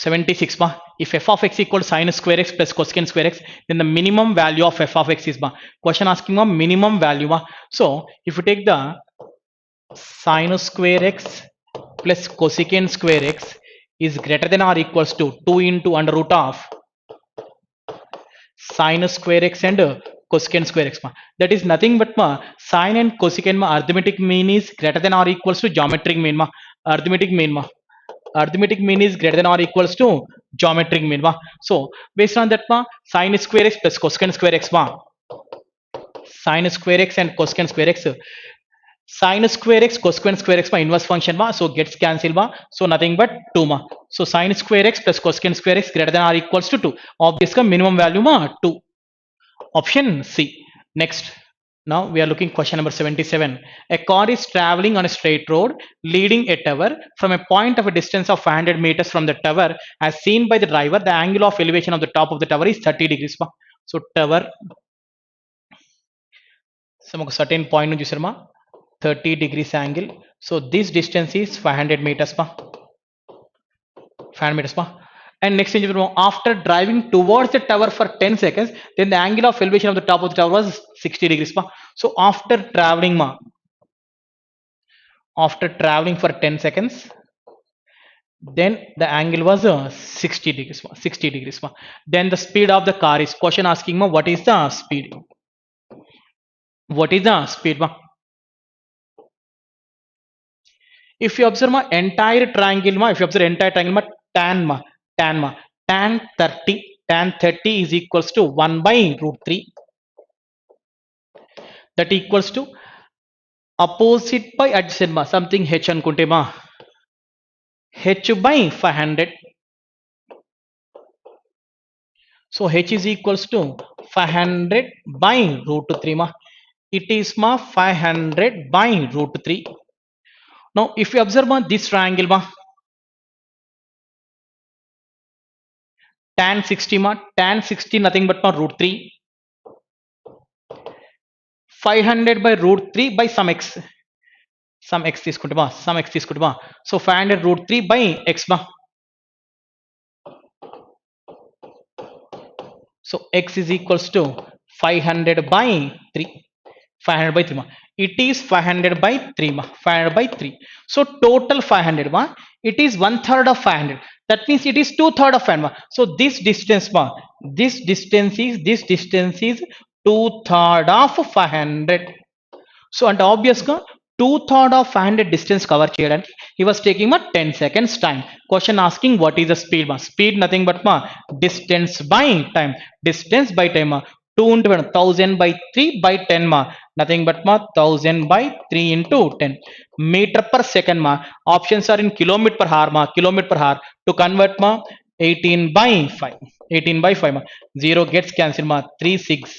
76 ma. If f of x equals sin square x plus cosecant square x, then the minimum value of f of x is ma. Question asking ma minimum value ma. So if you take the sin square x plus cosecant square x is greater than or equals to 2 into under root of sin square x and cosecant square x ma. That is nothing but ma sin and cosecant ma arithmetic mean is greater than or equals to geometric mean ma. Arithmetic mean ma. Arithmetic mean is greater than or equals to geometric mean ma. So based on that ma sin square x plus cosecant square x ma. Sin square x and cosecant square x. Sin square x cosecant square x ma inverse function ma, so gets cancelled ma, so nothing but 2 ma. So sin square x plus cosecant square x greater than or equals to 2. Obviously minimum value ma 2. Option C. Next, now we are looking question number 77. A car is traveling on a straight road leading a tower from a point of a distance of 500 meters from the tower. As seen by the driver, the angle of elevation of the top of the tower is 30 degrees ma. So tower some certain point nu చూసారు ma 30 degrees angle. So this distance is 500 meters ma. 500 meters ma. And next thing, after driving towards the tower for 10 seconds, then the angle of elevation of the top of the tower was 60 degrees ma. So after traveling ma, after traveling for 10 seconds, then the angle was 60 degrees ma. 60 degrees ma. Then the speed of the car is, question asking ma what is the speed? What is the speed ma? If you observe my entire triangle ma, if you observe entire triangle ma, tan ma, tan ma, tan 30, tan 30 is equals to 1 by root 3. That equals to opposite by adjacent ma, something h అనుకుంటే ma, h by 500. So h is equals to 500 by root 3 ma. It is ma 500 by root 3. Now if you observe ma this triangle ma, tan 60 ma, tan 60 nothing but ma root 3. 500 by root 3 by some x. Some x తీసుకుంటే మా, some x తీసుకుంటే మా. So 500 root 3 by x ma. So x is equals to 500 by 3. 500 by 3 ma. It is 500 by 3 ma. 500 by 3. So total 500 ma. It is 1/3 of 500. That means it is 2/3 of 500 ma. So this distance ma, this distance is 2/3 of 500. So and obvious ga 2/3 of 500 distance cover cheyadaniki he was taking ma 10 seconds time. Question asking what is the speed ma? Speed nothing but ma distance by time. Distance by time ma 1000 by 3 by 10 ma, nothing but ma 1000 by 3 into 10. Meter per second ma, options are in kilometer per hour ma, kilometer per hour. To convert ma 18 by 5, 18 by 5 ma, 0 gets cancelled ma, 3 6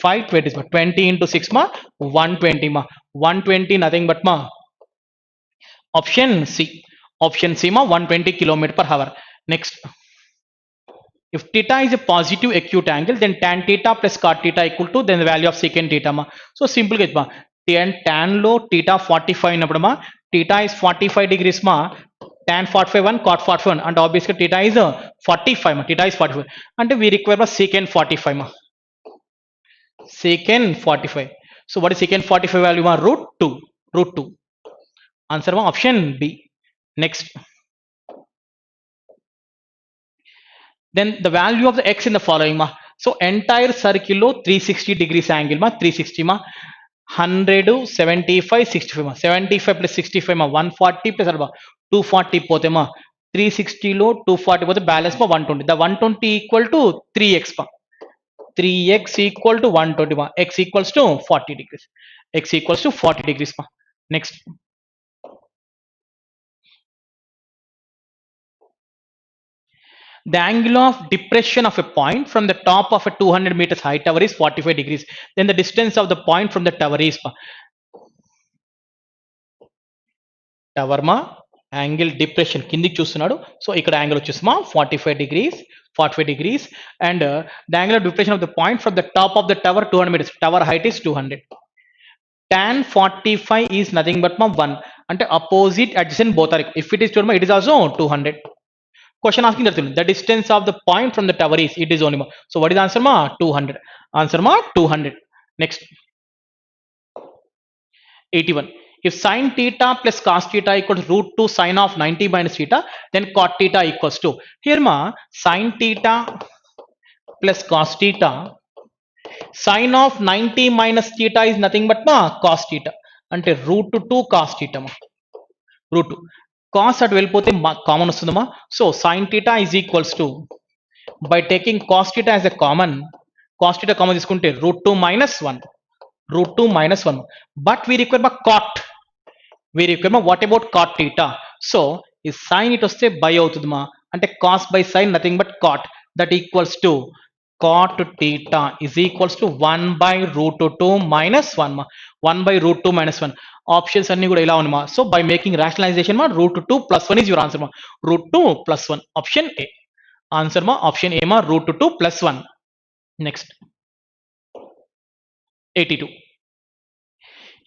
520 ma, 20 into 6 ma 120 ma, 120 nothing but ma option C. Option C ma 120 kilometer per hour. Next, if theta is a positive acute angle, then tan theta plus cot theta equal to then the value of secant theta ma. So simple ga ma, tan lo theta 45 ఉన్నప్పుడు ma, theta is 45 degrees ma, tan 45 1 cot 41 and obviously theta is 45 ma, theta is 45 and we require secant 45 ma, secant 45. So what is secant 45 value ma? Root 2. Root 2. Answer ma option B. Next, then the value of the x in the following ma. So entire circle lo 360 degrees angle ma, 360 ma, 100 75 65 ma, 75 plus 65 ma 140 plus 240 పోతే ma 360 లో 240 పోతే balance మా 120. The 120 equal to 3x ma, 3x equal to 120 ma, x equals to 40 degrees, x equals to 40 degrees ma. Next, the angle of depression of a point from the top of a 200 meters high tower is 45 degrees. Then the distance of the point from the tower is tower ma angle depression కిందికి చూస్తున్నాడు. So ఇక్కడ angle వచ్చేసి మా 45 degrees, 45 degrees and the angle of depression of the point from the top of the tower 200 meters. Tower height is 200. Tan 45 is nothing but ma 1 అంటే opposite adjacent both are. If it is 200 it is also 200. Question asking that the distance of the point from the tower is, it is only ma. So what is the answer ma? 200. Answer ma 200. Next, 81. If sine theta plus cos theta equals root 2 sine of 90 minus theta, then cot theta equals to, here ma sine theta plus cos theta, sine of 90 minus theta is nothing but ma cos theta, అంటే root 2 cos theta ma, root 2 cos అటు వెళ్ళిపోతే common వస్తుందమ్మా. So sin theta is equals to, by taking cos theta as a common, cos theta common తీసుకుంటే root 2 minus 1, root 2 minus 1, but we require cot, we require what about cot theta. So ఈ sin ఇటు వస్తే by అవుతుందమ్మా, అంటే cos by sin nothing but cot, that equals to cot theta is equals to 1 by root 2 minus 1 ma, 1 by root 2 minus 1. Options అన్ని కూడా ఇలా ఉంది మా. So by making rationalization ma root 2 plus 1 is your answer ma, root 2 plus 1, option A. Answer ma option A ma root 2 plus 1. Next, 82.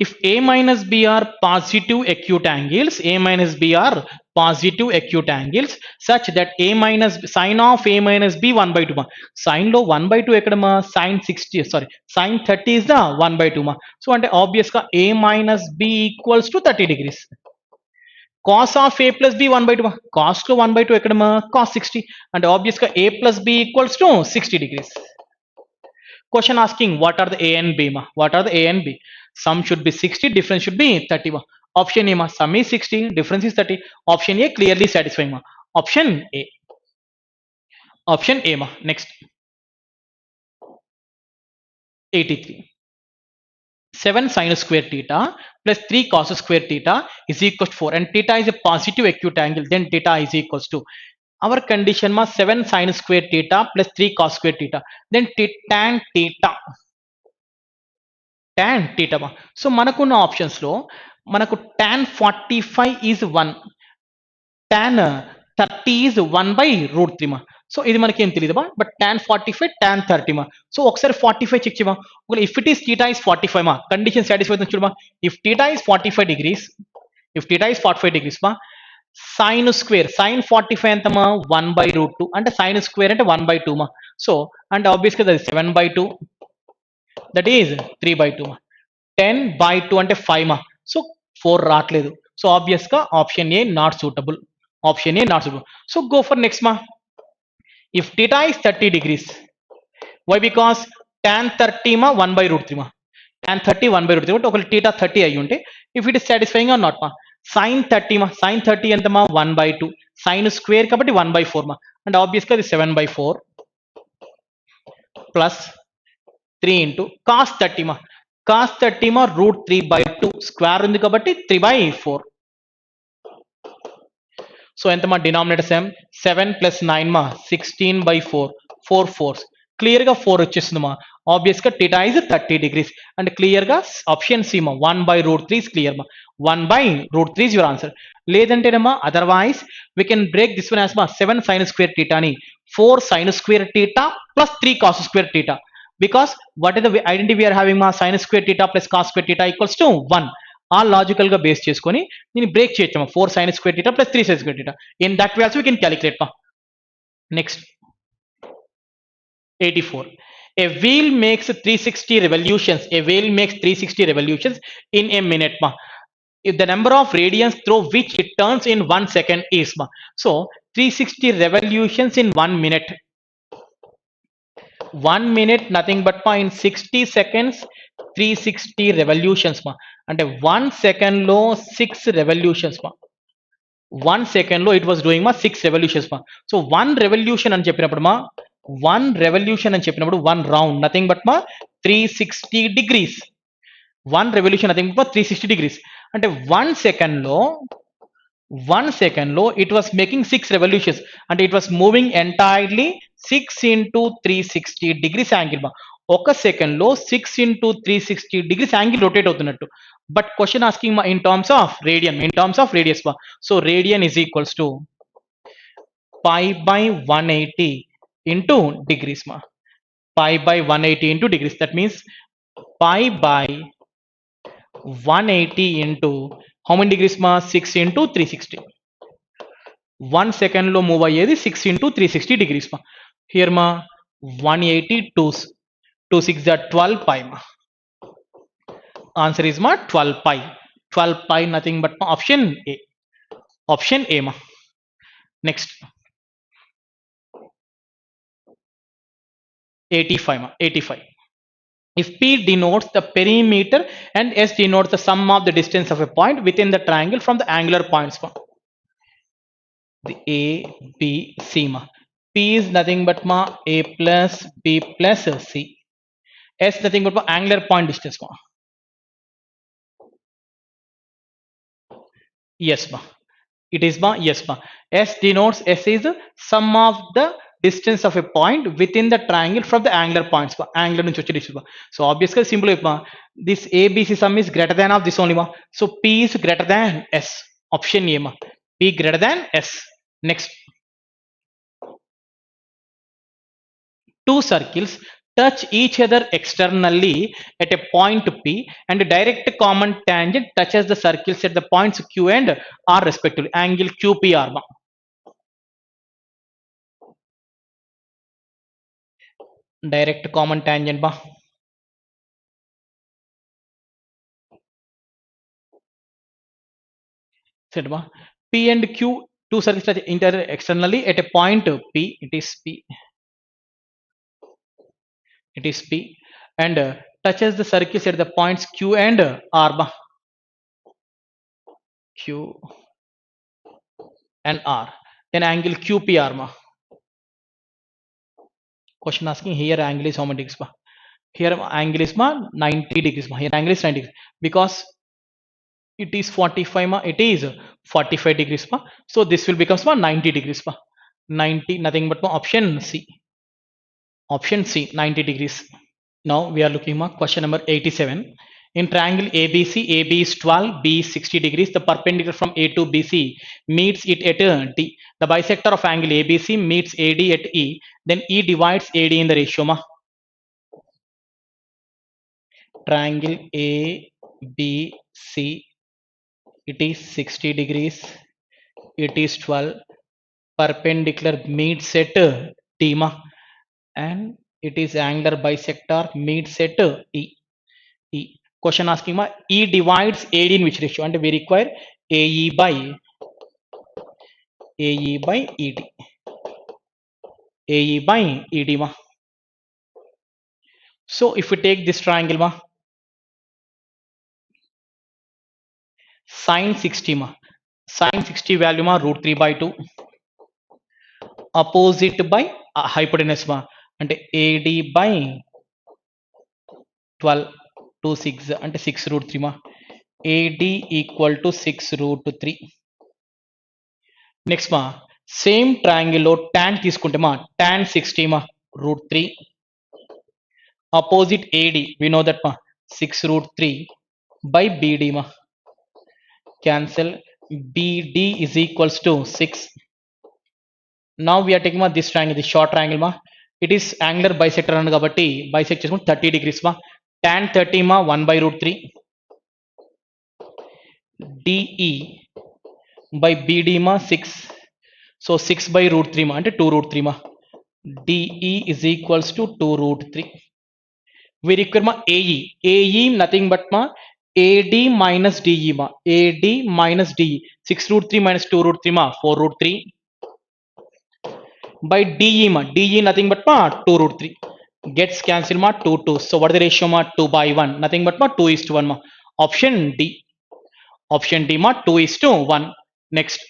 If A minus B are positive acute angles, A minus B are positive acute angles such that A minus sine of A minus B 1 by 2 ma. Sine లో 1 by 2 ఎక్కడ మా, sine 60 sorry sine 30 is the 1 by 2 ma. So అంటే obvious గా A minus B equals to 30 degrees. Cos of A plus B 1 by 2 ma. Cos లో 1 by 2 ఎక్కడ మా, cos 60, అంటే obvious గా A plus B equals to 60 degrees. Question asking what are the A and B ma, what are the A and B? Sum should be 60, difference should be 30 ma. Option A ma, sum is 60, difference is 30. Option A clearly satisfying ma, option A, option A ma. Next, 83. 7 sin square theta plus 3 cos square theta is equals to 4, and theta is a positive acute angle, then theta is equals to, our condition ma 7 sin square theta plus 3 cos square theta, then tan theta, tan theta ma. So మనకున్న options లో మనకు tan 45 is 1, tan 30 is 1 by root 3 ma. So ఇది మనకి ఏం తెలియదు బా, but tan 45 tan 30 మా. So ఒకసారి 45 చెక్ చేయమా, if it is theta is 45 మా, కండిషన్ సాటిస్ఫై అవుతుంది చూడమా. If theta is 45 degrees, if theta is 45 degrees మా, sin square sin 45 ఎంతమా 1 by root 2, అంటే sin స్క్వేర్ అంటే 1 by 2 మా. సో అంటే ఆబ్వియస్ గా 7 by 2, దట్ ఈజ్ 3 by 2 మా. 10 by 2 అంటే 5 మా. సో 4 రావట్లేదు. సో ఆబ్వియస్ గా option A not suitable, option A not suitable. So go for next మా. If theta is 30 degrees, why? Because tan 30 ma 1 by root 3 ma, tan 30 1 by root 3, ఒకవేళ theta 30 అయ్యి ఉంటే, if it is satisfying or not ma. sin 30 ma, sin 30 ఎంత మా 1 by 2, sin square కాబట్టి 1 by 4 మా, అంటే obvious గా అది 7 by 4 ప్లస్ 3 ఇంటూ cos 30 మా, cos 30 మా root 3 by 2, స్క్వేర్ ఉంది కాబట్టి 3 by 4. సో ఎంత మా డినామినేటర్ సేమ్, 7 ప్లస్ 9 మా 16 by 4, 4 4 క్లియర్ గా 4 వచ్చేస్తుంది మా. ఆబ్వియస్ గా theta is 30 degrees, and clear గా ఆప్షన్ సి మా 1 by root 3 is క్లియర్ మా, 1 by root 3 is your answer. లేదంటేనమ్మా otherwise we can break this one as మా 7 sin square theta ని 4 sin square theta plus 3 cos square theta, because what is the identity we are having మా sin square theta plus cos square theta equals to 1. ఆ logical గా base చేసుకొని దీన్ని break చేయొచ్చు 4 sin square theta plus 3 sin square theta. In that way also we can calculate ma. Next, 84. A wheel makes 360 revolutions, a wheel makes 360 revolutions in a minute ma. If the number of radians through which it turns in 1 second is ma. So 360 revolutions in 1 minute, 1 minute nothing but ma in 60 seconds 360 revolutions ma, అంటే 1 second లో 6 revolutions మా, 1 second లో it was doing మా 6 revolutions మా. So 1 revolution అని చెప్పినప్పుడు మా, 1 revolution అని చెప్పినప్పుడు 1 round nothing but మా 360 degrees, 1 revolution nothing but 360 degrees, అంటే 1 second లో it was making 6 revolutions, అంటే it was moving entirely 6 into 360 degrees angle మా. ఒక సెకండ్ లో 6 into 360 degrees యాంగిల్ రొటేట్ అవుతున్నట్టు. But question asking in terms of radian, in terms of radius మా. So radian is equals to pi by 180 into degrees మా, pi by 180 into degrees, that means pi by 180 into how many degrees మా 6 into 360, 1 second లో move అయ్యేది 6 into 360 degrees మా. Here మా 180 2 6 are 12 pi ma. Answer is ma 12 pi. 12 pi nothing but ma option A. Option A ma. Next 85 ma 85. If P denotes the perimeter and S denotes the sum of the distance of a point within the triangle from the angular points ma. The A, B, C ma. P is nothing but ma A plus B plus C. S nothing but ma angular point distance ma. Yes ma. It is ma yes ma. S denotes S is the sum of the distance of a point within the triangle from the angular points ma. Angular నుంచి వచ్చే distance ma. So obviously simple ma. This ABC sum is greater than of this only ma. So P is greater than S. Option A ma. P greater than S. Next, two circles touch each other externally at a point P and a direct common tangent touches the circles at the points Q and R respectively. Angle QPR ma. Direct common tangent ma. Said ma. P and Q, two circles touch inter externally at a point P. It is P. It is P and touches the circles at the points Q and R ma. Q and R. Then angle QPR ma. Question asking here angle is how many degrees ma? Here angle is ma 90 degrees ma. Here angle is 90 degrees because it is 45 ma. It is 45 degrees ma. So this will becomes ma 90 degrees ma. 90 nothing but ma option C. Option C 90 degrees. Now we are looking at question number 87. In triangle ABC, AB is 12, B is 60 degrees. The perpendicular from A to BC meets it at D. The bisector of angle ABC meets AD at E. Then E divides AD in the ratio ma. Triangle ABC, it is 60 degrees. It is 12. Perpendicular meets at D ma. And it is angular bisector meets at E. E. Question asking ma E divides AD in which ratio? And we require AE by ED. AE by ED ma. So if we take this triangle ma, sine 60 ma, sine 60 value ma root 3 by 2, opposite by hypotenuse ma, and AD by 12 to 6 and 6 root 3 ma. AD equal to 6 root 3. Next ma, same triangle lo tan తీసుకుంటే ma, tan 60 ma root 3. Opposite AD, we know that ma 6 root 3 by BD ma. Cancel. BD is equals to 6. Now we are taking ma this triangle, this short triangle ma. It is angular bisector and kabatti bisect chesukoni 30 degrees ma. Tan 30 ma 1 by root 3. DE by BD ma 6. So 6 by root 3 ma, ante 2 root 3 ma. DE is equals to 2 root 3. We require ma AE. AE nothing but ma AD minus DE ma. AD minus DE. 6 root 3 minus 2 root 3 ma 4 root 3. By DE ma. DE nothing but ma 2 root 3. Gets cancelled ma 2 2. So what is the ratio ma 2 by 1? Nothing but ma 2 is to 1 ma. Option D. Option D ma 2 is to 1. Next.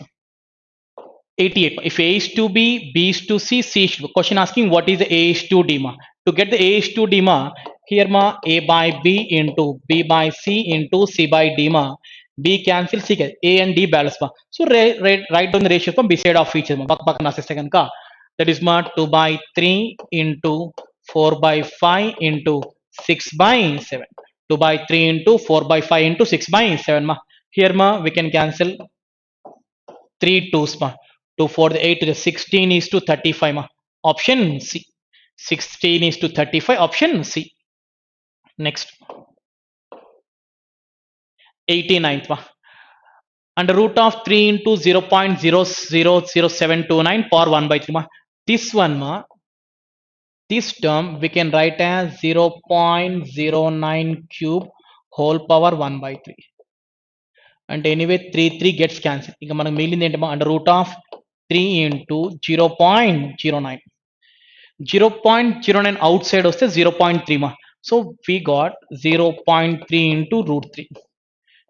88. If A is to B, B is to C, C is to B. Question asking what is the A is to D ma. To get the A is to D ma, here ma A by B into B by C into C by D ma. B cancel C can A and D balance ma. So write down the ratios from beside of each other. Ma. That is ma 2 by 3 into 4 by 5 into 6 by 7. 2 by 3 into 4 by 5 into 6 by 7 ma. Here ma we can cancel 3 2s ma. 2 4 the 8 to the 16 is to 35 ma. Option C. 16 is to 35. Option C. Next. 89th ma. under root of 3 into 0.000729 power 1 by 3 ma. This one ma, this term we can write as 0.09 cube whole power 1 by 3. And anyway 3 gets cancelled. ఇంకా మనకు మిగిలింది ఏంటమ్మా under root of 3 into 0.09. 0.09 outside వస్తే 0.3 ma. So we got 0.3 into root 3.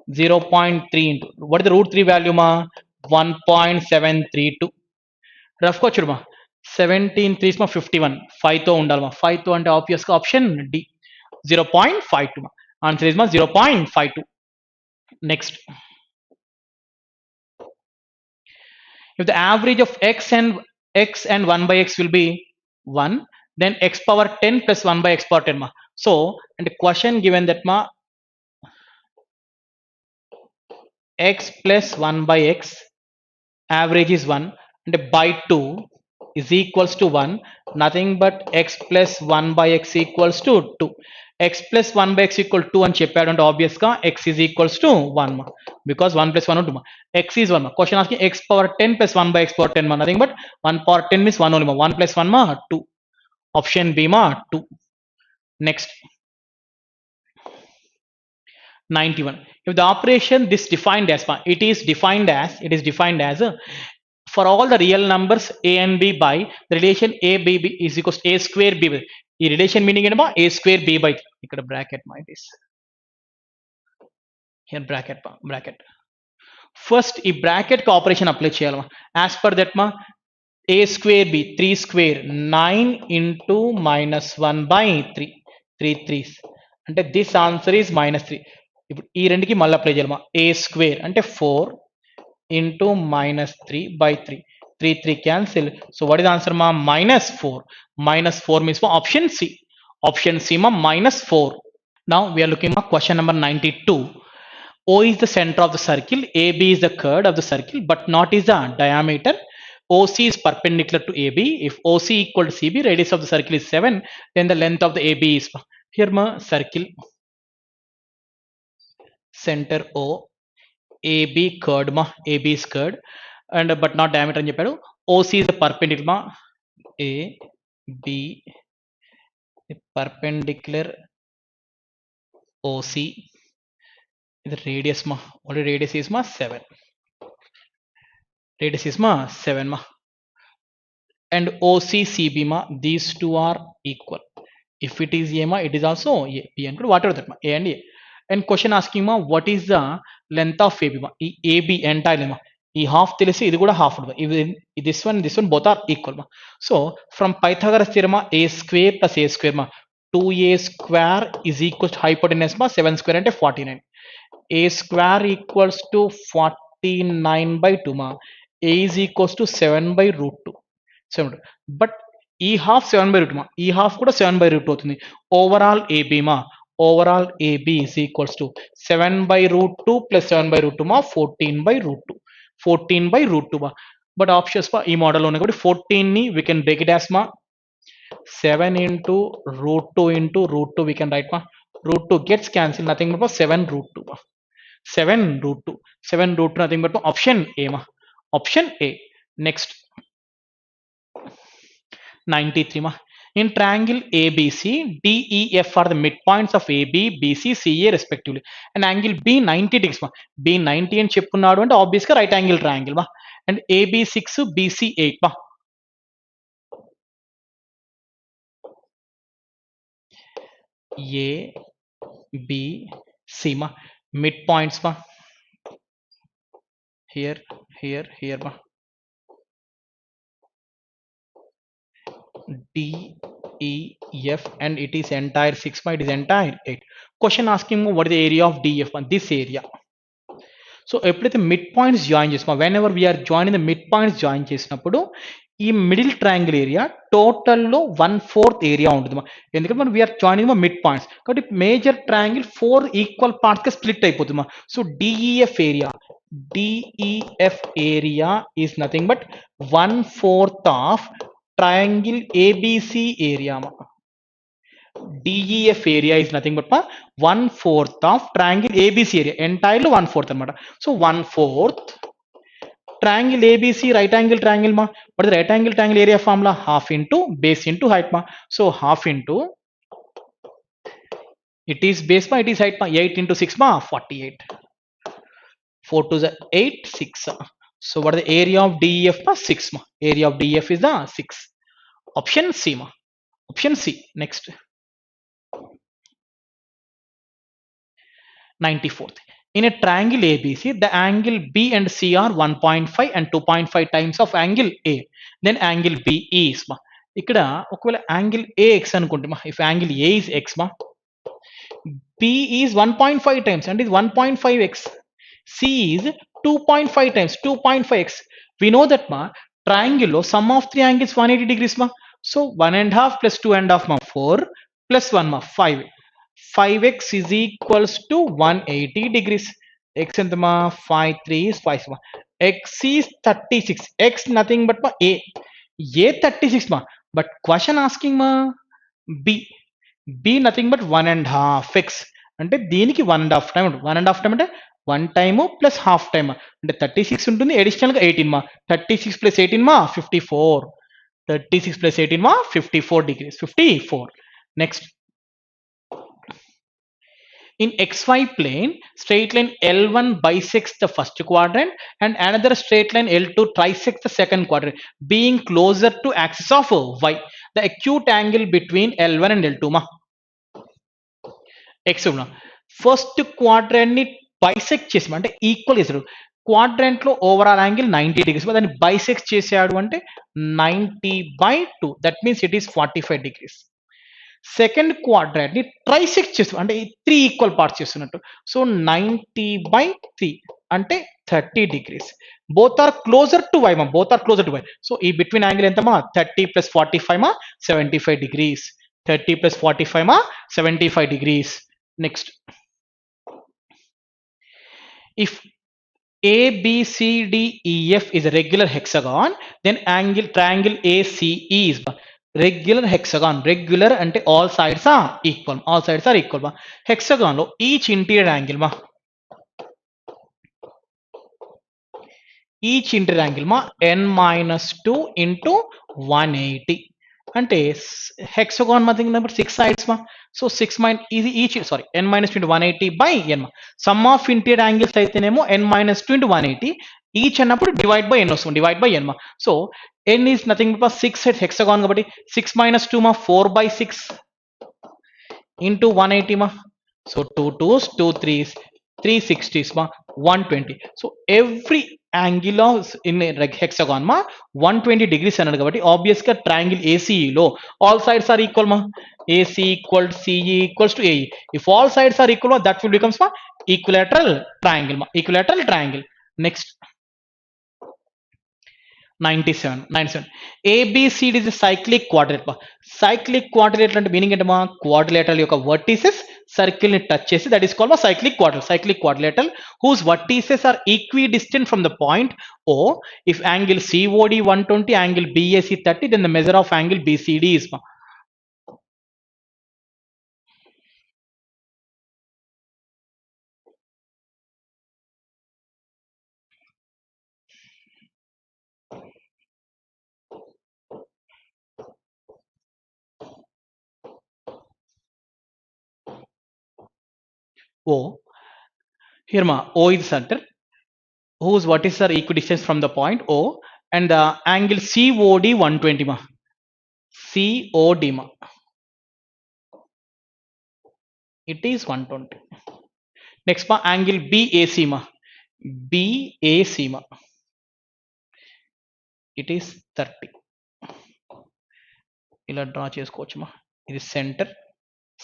0.3 into what is the root 3 value ma? 1.732. Rough గా చూడమా 17 3 మా 51 5 తో ఉండాలి మా 5 తో అంటే ఆబ్వియస్ గా ఆప్షన్ డి 0.52 మా ఆన్సర్ ఇస్ మా 0.52. Next, if the average of x and 1 by x will be 1, then x power 10 plus 1 by x power 10 ma. So and the question given that ma x plus 1 by x average is 1 and by 2 is equals to 1, nothing but x plus 1 by x equals to 2. X plus 1 by x equal to 2 అని చెప్పాడు అంటే obvious గా x is equals to 1 ma, because 1 plus 1 2 ma. X is 1 ma. Question asking x power 10 plus 1 by x power 10 ma, nothing but 1 power 10 means 1 only ma. 1 plus 1 ma 2. Option B ma 2. Next, 91. If the operation this defined as ma, it is defined as for all the real numbers a and b by the relation a b is equals to a square b by, ఈ relation meaning ఏంటమ్మా a square b by 3. ఇక్కడ bracket మా, it is here bracket first ఈ bracket కి operation apply చేయాలమ్మా. As per that మా a square b 3 square 9 into minus 1 by 3 3 3s అంటే this answer is -3. ఇప్పుడు ఈ రెండుకి మళ్ళీ అప్లై చేయాలమ్మా. a square అంటే 4 into -3 by 3 3 3 cancel. So what is the answer ma? -4. -4 means for option C. Option C ma -4. Now we are looking at question number 92. O is the center of the circle, AB is the curve of the circle but not is the diameter. OC is perpendicular to AB. If OC equal to CB, radius of the circle is 7, then the length of the AB is here ma circle center O, AB curved ma, AB is curved and but not diameter అని చెప్పాడు. OC is the perpendicular ma, AB perpendicular OC the radius ma, what radius is ma 7, radius is ma 7 ma, and OC CB ma, these two are equal. If it is A ma, it is also A, B and whatever that ma, A and A. And question asking ma what is the length of AB ma, ఈ AB entire ma, ఈ half తెలిసి ఇది కూడా half ఉంటుంది. this one both are equal ma. So from Pythagoras theorem a square plus a square ma 2a square is equals to hypotenuse ma 7 square అంటే 49. A square equals to 49 by 2 ma, A is equals to 7 by root 2. 7 but ఈ half 7 by root ma, ఈ half కూడా 7 by root అవుతుంది. Overall AB ma, overall AB is equals to 7 by root 2 plus 7 by root 2 ma 14 by root 2. 14 by root 2 ma. But options ma ఈ model ఉన్నాయి కాబట్టి 14 ని we can break it as ma 7 into root 2 into root 2 we can write ma, root 2 gets cancelled, nothing but 7 root 2 ma. 7 root 2 7 root 2 nothing but option A ma, option A. Next, 93 ma, in triangle ABC DEF are the midpoints of AB BC CA respectively and angle B 90 degrees ma, B 90 అని చెప్పున్నాడు అంటే obvious గా right angle triangle మా, and AB 6 BC 8 మా. A B C ma, midpoints ma, here ma, D E F and it is entire 6 ma, it is entire 8. Question asking me what is the area of DF ma, this area. So ఎప్పుడైతే mid points join చేస్తామో whenever we are join in the mid points join చేసినప్పుడు ఈ middle triangle area టోటల్లో 1/4 area ఉంటుంది. ఎందుకంటే మనం we are joining mid points కాబట్టి major triangle 4 equal పార్ట్స్గా స్ప్లిట్ అయిపోతుంది. So DEF area is nothing but 1/4 of triangle ABC area. DEF area is nothing but 1/4 of triangle ABC area, entirely 1/4 anamata. So 1/4 triangle ABC, right angle triangle ma, what is the right angle triangle area formula? Half into base into height ma. So half into, it is base ma, it is height ma, 8 into 6 ma, 48. 4 to the 8, 6. So what is the area of DEF ma? 6 ma. Area of DEF is the 6. Option C ma. Option C. Next. 94th. In a triangle ABC, the angle B and C are 1.5 and 2.5 times of angle A. Then angle B is ma. ఇక్కడ ఒకవేళ angle A X అనుకుంటే మా, if angle A is X మా, B is 1.5 times and is 1.5x. C is 2.5 times 2.5x. We know that ma, triangle lo sum of three angles 180 degrees ma. So 1.5 plus 2.5 ma, 4 plus 1 ma, 5. 5x is equals to 180 degrees. X ఎంత మా, 5 3 is 5 ma. X is 36. X nothing but ma A. A 36 ma. But question asking ma B. B nothing but 1.5 x. అంటే దీనికి 1.5 time ఉంటుంది. 1.5 time అంటే 1 time plus half time అంటే 36 ఉంటుంది. అడిషనల్గా 18 మా, 36 ప్లస్ 18 మా 54. 36 ప్లస్ 18 మా 54 degrees. 54. Next. In xy plane, straight line L1 bisects the first quadrant and another straight line L2 trisects the second quadrant, being closer to axis of y. The acute angle between L1 and L2 ma. X ఉన్న first quadrant ని bisect చేసాం అంటే equal చేశాడు. Quadrant లో overall angle 90 degrees, దాన్ని bisect చేసాడు అంటే 90/2. That means it is 45 degrees. Second quadrant ని ట్రైసెక్ట్ చేస్తాం అంటే 3 ఈక్వల్ పార్ట్స్ చేస్తున్నట్టు. సో 90/3 అంటే 30 degrees. Both are closer to Y మా, both are closer to Y. So ఈ బిట్వీన్ యాంగిల్ ఎంత మా, 30 + 45 మా 75 degrees. 30 + 45 ma 75 degrees. Next, if ABCDEF is a regular hexagon, then triangle ACE is regular hexagon. Regular ante all sides are equal. All sides are equal. Hexagon lo each interior angle ma, each interior angle ma n-2 into 180. అంటే hexagon మధ్య number 6 sides మా. So 6 ఇది each sorry n-2 into 180/n మా. Some of interior angles అయితేనేమో n-2 into 180, each అన్నప్పుడు divide by n వస్తుంది, divide by n మా. So n is nothing but 6 sides hexagon కాబట్టి 6 - 2 మా 4/6 into 180 ma. So 2 2s 2 3s 360s ma 120. So every angle of in a hexagon ma 120 degrees అన్నాడు కాబట్టి obvious గా triangle ACE లో all sides are equal ma. AC equal to CE equals to AE. If all sides are equal, that will becomes ma equilateral triangle ma, equilateral triangle. Next. 97. ABCD is a cyclic quadrilateral. Cyclic quadrilateral అంటే meaning ఏంటమ్మా, quadrilateral యొక్క vertices circle ని touch చేసి, that is called cyclic quadrilateral. Cyclic quadrilateral whose vertices are equidistant from the point O. If angle COD 120, angle BAC 30, then the measure of angle BCD is ma. O. Here ma, O is center whose vertices are equidistant from the point O, and the angle COD 120 ma. COD ma, it is 120. Next ma, angle BAC ma, BAC ma, it is 30. ఇలా draw చేసుకోవచ్చు మా. ఇది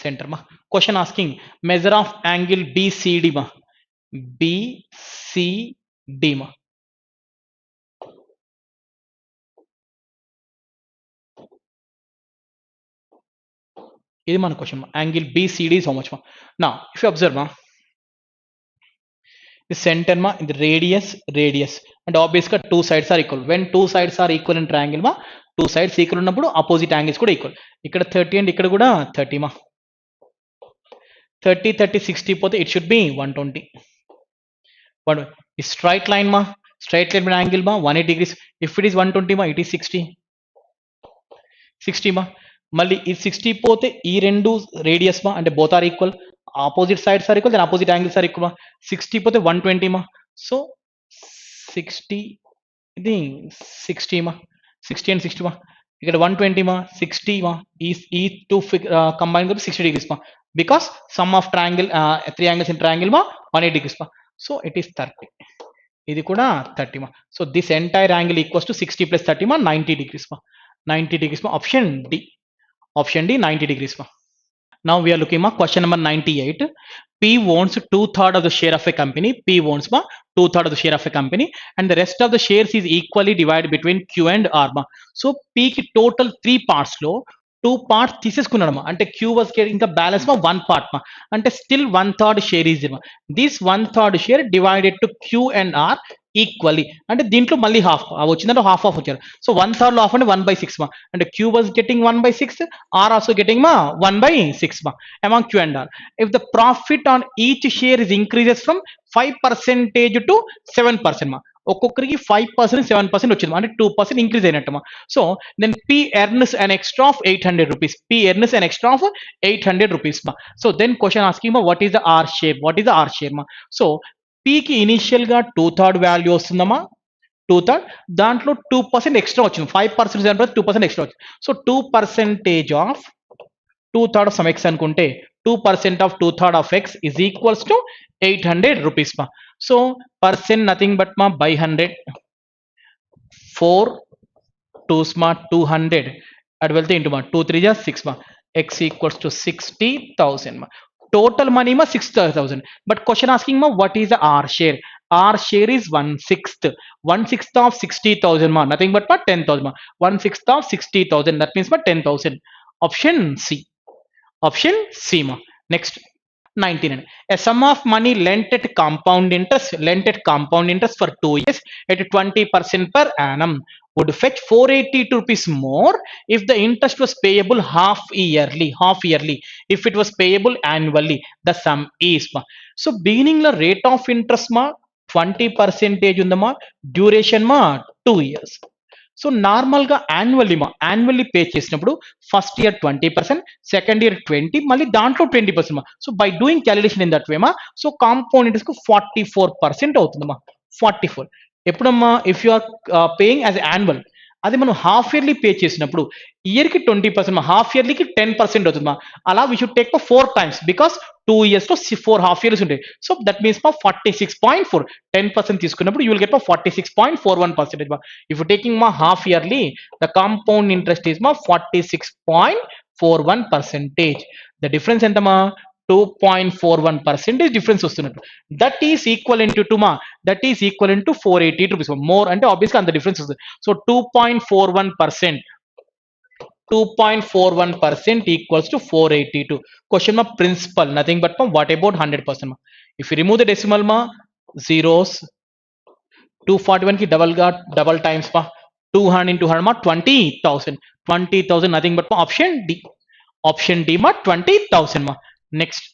centre మా. Question asking measure of angle BCD మా, BCD మా. ఇది మన question మా. Angle BCD is how much ma? Now if you observe ma, the center ma, the radius and obviously two sides are equal. When two sides are equal in triangle ma, two sides equal ఉన్నప్పుడు opposite angles కూడా equal. ఇక్కడ 30 and ఇక్కడ కూడా 30 మా. 30 30 60 పోతే it should be 120. ఈ straight line మా, straight line angle మా 180 degrees. ఇఫ్ ఇట్ ఈస్ 120 మా, ఇట్ ఈస్ 60 మా. మళ్ళీ ఈ 60 పోతే ఈ రెండు రేడియస్ మా, అంటే both are equal, opposite sides are equal, then opposite angles are equal మా. 60 పోతే 120 మా. సో 60 ఇది 60 మా, 60 అండ్ 60 మా. ఇక్కడ 120 మా, 60 మా. ఈ టూ కంబైన్ కలిపి 60 degrees మా, because some of triangle 3 angles in triangle మా 180 degrees మా. So it is 30. ఇది కూడా 30 మా. So this entire angle equals to 60 plus 30 మా, 90 degrees మా. 90 degrees మా. Option D. Option D, 90 degrees ma. Now we are looking at question number 98. P owns 2/3 of the share of a company. P owns ma 2/3 of the share of a company, and the rest of the shares is equally divided between Q and R ma. So P ki total 3 parts lo 2 parts తీసేసుకున్నాడు మా, అంటే Q was getting ఇంకా balance మా 1 part మా, అంటే still 1/3 share is మా. This 1/3 share divided to Q and R equally, అంటే దీంట్లో మళ్ళీ హాఫ్ వచ్చిందంటే హాఫ్ వచ్చారు. సో 1/3 లో హాఫ్ అంటే 1/6 మా, అంటే Q was getting 1/6, R also getting మా 1/6 మా among Q and R. If the profit on each share is increases from 5% to 7% మా, ఒక్కొక్కరికి 5% 7% వచ్చింది అంటే 2% ఇంక్రీజ్ అయినట్టు మా. So then P earns an extra of 800 rupees. P earns an extra of 800 rupees మా. So then question asking మా what is the R share, what is the R share మా. So P కి initial గా 2/3 value వస్తుందమ్మా, 2/3, దాంట్లో 2% extra వచ్చింది, 5% 7% 2% extra వచ్చింది. So 2% of 2/3 of some x అనుకుంటే 2% of 2/3 of x is equals to 800 rupees ma. So percent nothing but ma by 100, 4 2s ma 200 at wealth into ma 2 3 just 6 ma, x equals to 60,000 ma. Total money ma 6,000. But question asking ma what is the R share? R share is 1/6. 1/6 of 60,000 ma, nothing but ma 10,000 ma. 1/6 of 60,000, that means ma 10,000. Option C. Option C ma. Next 99. A sum of money lent at compound interest for 2 years at 20% per annum would fetch 482 rupees more if the interest was payable half yearly. If it was payable annually, the sum is ma. So beginning la rate of interest ma 20% undama, duration ma 2 years. So నార్మల్గా annually pay చేసినప్పుడు first year 20%, second year 20%, మళ్ళీ దాంట్లో 20% మా. So by doing calculation in that way మా, so compound ఇంట్రెస్ట్కు 44% అవుతుందమ్మా. 44 ఎప్పుడమ్మా, if you are paying as annual. అది మనం హాఫ్ ఇయర్లీ పే చేసినప్పుడు ఇయర్కి 20% మా, హాఫ్ ఇయర్లీకి 10% అవుతుందమ్మా. అలా we should take 4 times because 2 yearsలో 4 half years ఉంటాయి. సో దట్ మీన్స్ మా 46.4, 10% తీసుకున్నప్పుడు యూ విల్ గెట్ మా 46.41%. ఇఫ్ యూ టేకింగ్ మా half yearly, the compound interest is మా 46.41%. ద డిఫరెన్స్ ఎంతమా 2.41% డిఫరెన్స్ వస్తున్నట్టు. దట్ ఈస్ ఈక్వలెంట్ టు మా, that is equivalent to 480 rupees more, అంటే ఆబ్వియస్గా అంత డిఫరెన్స్ వస్తుంది. So 2.41% equals to 482. Question ma principal, nothing but ma what about 100% ma. If you remove the decimal ma, zeros, 241 ki double times ma, 200 into 100 ma 20,000. 20,000 nothing but ma option D. Option D ma 20,000 ma. Next.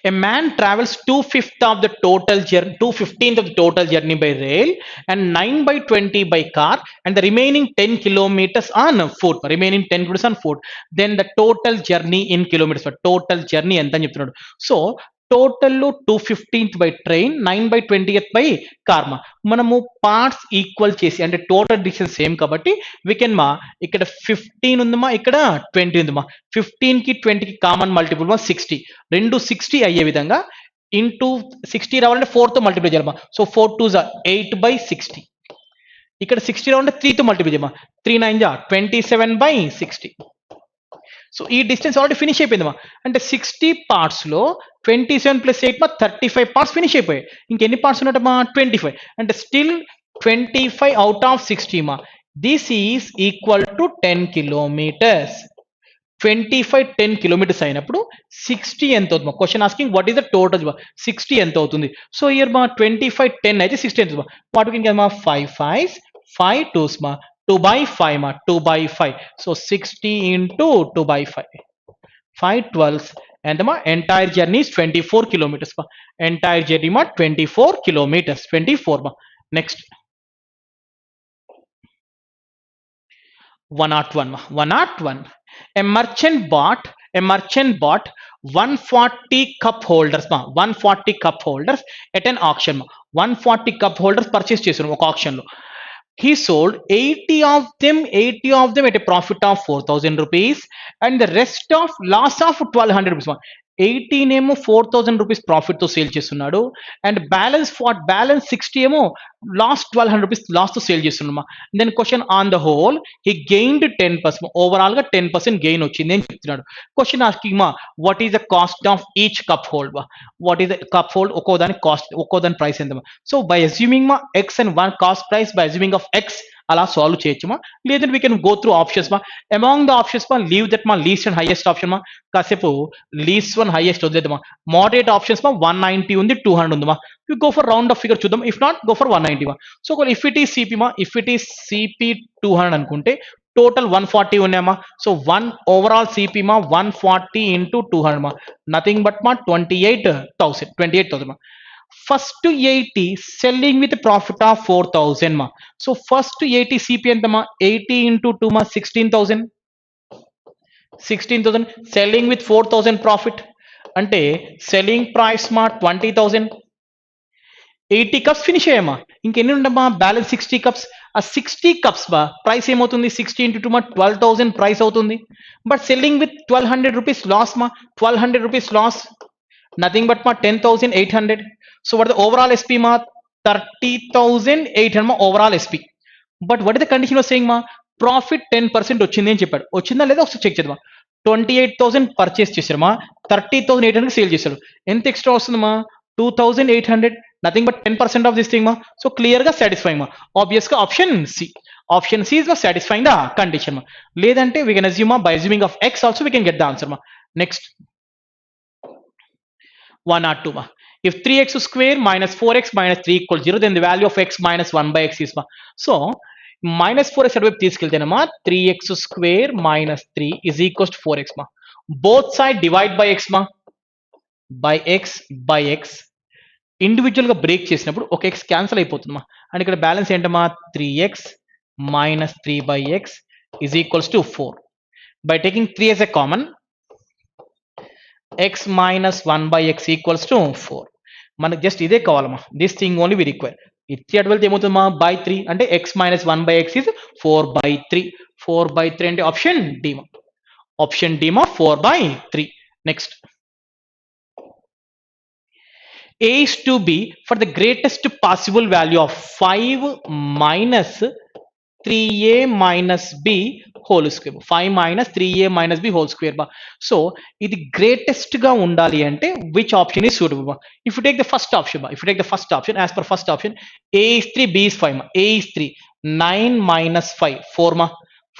A man travels 2/15 of the total journey by rail and 9/20 by car, and the remaining 10 kilometers on foot. Then the total journey in kilometers. Total journey ఎంత అని చెప్తున్నాడు. So టోటల్లో 2/15 by train, 9/20 by car మా. మనము parts equal చేసి, అంటే total distance same కాబట్టి we can మా, ఇక్కడ 15 ఉందమ్మా, ఇక్కడ 20 ఉందమ్మా. 15కి 20కి కామన్ మల్టిపుల్ మా 60, రెండు 60 అయ్యే విధంగా ఇంటూ 60 రావాలంటే 4తో మల్టిప్లై చేయాలమ్మా. సో 4 2 8/60. ఇక్కడ 60 రావాలంటే 3తో మల్టిప్లై చేయమ్మా. 3 9 27/60. సో ఈ డిస్టెన్స్ ఆల్రెడీ ఫినిష్ అయిపోయిందమ్మా. అంటే 60 partsలో 27 + 8 మా 35 parts ఫినిష్ అయిపోయాయి. ఇంకెన్ని పార్ట్స్ ఉన్నట్టమ్మా 25. అంటే స్టిల్ 25 అవుట్ ఆఫ్ 60 మా. This is equal to 10 kilometers. 25 10 kilometers అయినప్పుడు 60 ఎంత అవుతుంది? Question asking what is the total. 60 ఎంత అవుతుంది? సో ఇయర్ మా 25 10 అయితే 60 ఎంత? వాటికి ఇంకా మా 5 5s 5 2s మా 2 by 5 ma, 2 by 5. So 60 into 2 by 5, 5 12, and the entire journey is 24 kilometers ma. Entire journey ma 24 kilometers, 24 ma. Next 101 ma, 101. A merchant bought 140 cup holders ma, 140 cup holders at an auction ma. 140 cup holders purchase చేశారు ఒక auction లో. He sold 80 of them at a profit of 4,000 rupees, and the rest of loss of 1,200 rupees. 18 ఏమో 4,000 rupees profit తో sale చేస్తున్నాడు, and balance 60 ఏమో lost 1,200 rupees loss తో sale చేస్తున్నామా. Then question, on the whole he gained 10%, overall గా 10% gain వచ్చింది అని చెప్తున్నాడు. క్వశ్చన్ ఆస్కింగ్ మా, what is the cost of each cup hold, what is the cup hold, ఒక్కో దాని కాస్ట్, ఒక్కో దాని ప్రైస్ ఎంత. సో బై అజ్యూమింగ్ మా X and one cost price, by assuming of X అలా సాల్వ్ చేయొచ్చుమా. లేదంటే we can go through options మా. అమాంగ్ ద ఆప్షన్స్ మా, లీవ్ దట్ మా లీస్ట్ అండ్ హైయెస్ట్ ఆప్షన్ మా. కాసేపు లీస్ట్ వన్ హైయెస్ట్ వదిలేద్దామా. మోడరేట్ ఆప్షన్స్ మా 190 ఉంది, 200 ఉంది మా. You go for round off figure చూద్దాం. ఇఫ్ నాట్ గో ఫర్ 190 మా. So if it is CP మా, ఇఫ్ ఇట్ ఈస్ సిపి 200 అనుకుంటే టోటల్ 140 ఉన్నాయమ్మా. సో ఓవరాల్ సిపి మా 140 ఇంటూ 200 మా, నథింగ్ బట్ మా 28,000 మా. First 80 selling with profit of 4,000 మా. సో ఫస్ట్ 80 సిపి ఎంతమా, 80 ఇంటూ 2 మా 16,000, 16,000 సెల్లింగ్ విత్ 4,000 ప్రాఫిట్ అంటే సెల్లింగ్ ప్రైస్ మా 20,000. 80 కప్స్ ఫినిష్ అయ్యామా, ఇంకెన్ని ఉండమ్మా బ్యాలెన్స్ 60 కప్స్. ఆ 60 కప్స్ బా ప్రైస్ ఏమవుతుంది, 60 ఇంటూ 2 మా 12,000 ప్రైస్ అవుతుంది. But selling with 1,200 rupees loss మా, 1,200 rupees loss, nothing but ma 10,800. So what is the overall SP ma, 30,800 ma overall SP. But what is the condition of saying ma, profit 10% వచ్చింది అని చెప్పాడు. వచ్చిందా లేదా ఒకసారి check చేద్దాం. 28,000 purchase చేశారు మా, 30,800 సేల్ చేశారు. ఎంత ఎక్స్ట్రా వస్తుంది మా, 2,800. Nothing but 10% of this thing మా. సో క్లియర్ గా సాటిస్ఫైయింగ్ మా. ఆబ్వియస్ గా option C, option C is satisfying the condition మా. లేదంటే వీ కెన్ అజ్యూమ్ మా, by assuming of X also we can get the answer మా. Next 102 ma. If 3x square minus 4x minus 3 equals 0, then the value of x minus 1 by x is ma. So minus 4x అటువైపు తీసుకెళ్తేనమ్మా 3x square minus 3 is equals to 4x ma. Both side divide by x ma, by x. Individual గా break చేసినప్పుడు ఒక x cancel అయిపోతుంది మా. And ఇక్కడ balance ఏంటమ్మా, 3x minus 3 by x is equals to 4. By taking 3 as a common, x minus 1 by x equals to 4. మనకు just ఇదే కావాలమ్మా, this thing only we require. ఇచ్చి అటు వెళ్తే ఏమవుతుందమ్మా, బై 3 అంటే x minus 1 by x is 4/3. 4/3 అంటే option D మా, option D మా 4/3. Next a is to b for the greatest possible value of 5 minus 3a minus b whole square. 5 minus 3a minus b whole square. So ఇది greatest గా ఉండాలి అంటే which option is suitable? If you take the first option, as per first option, a is 3, b is 5. a is 3, 9 minus 5 4 మా.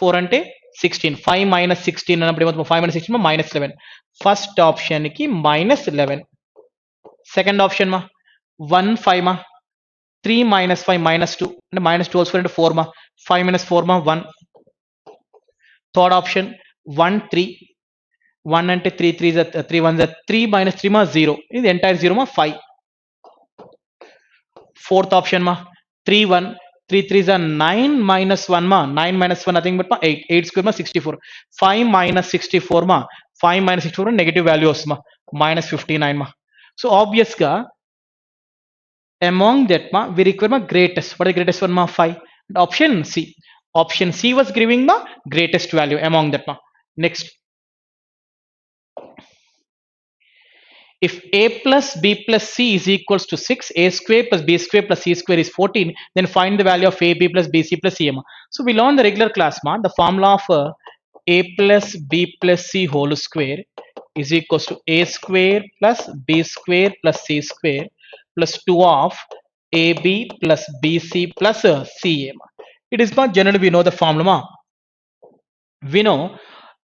4 అంటే 16, 5 minus 16 అన్నప్పుడు ఏమవుతుంది, 5 minus 16 minus 11. First option కి minus 11. Second option మా 1 5 మా, 3 minus 5 minus 2 అంటే minus 2 square అంటే 4 మా, 5 minus 4 మా 1. థర్డ్ ఆప్షన్ 1 3, 1 అంటే 3 3 3 1 3 minus 3 మా 0, ఇది ఎంటైర్ 0 మా 5. ఫోర్త్ ఆప్షన్ మా 3 1, 3 3 9 minus 1 మా, 9 minus 1 నథింగ్ బట్ మా 8, 8 స్క్వేర్ మా 64. 5 minus 64 మా, 5 minus 64 నెగటివ్ వాల్యూ వస్తుంది మా, minus 59 మా. సో ఆబ్వియస్ గా among that ma we require ma greatest. What is the greatest one ma, 5. And option C, option C was giving the greatest value among that ma. Next, if a plus b plus c is equals to 6, a square plus b square plus c square is 14, then find the value of a b plus b c plus c ma. So we learned the regular class ma, the formula of a plus b plus c whole square is equals to a square plus b square plus c square plus 2 of AB plus BC plus CA. It is not generally we know the formula. We know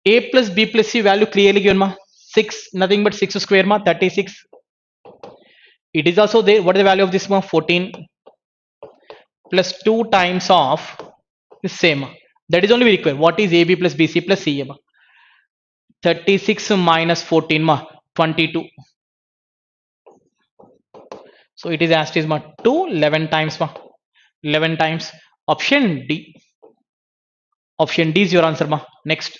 A plus B plus C value clearly given ma, 6, nothing but 6 square ma 36. It is also there. What is the value of this ma, 14 plus 2 times of is same. That is only we require. What is AB plus BC plus CA? 36 minus 14 ma 22. So it is as it is ma 2 11 times ma 11 times. Option D. Option D is your answer ma. Next.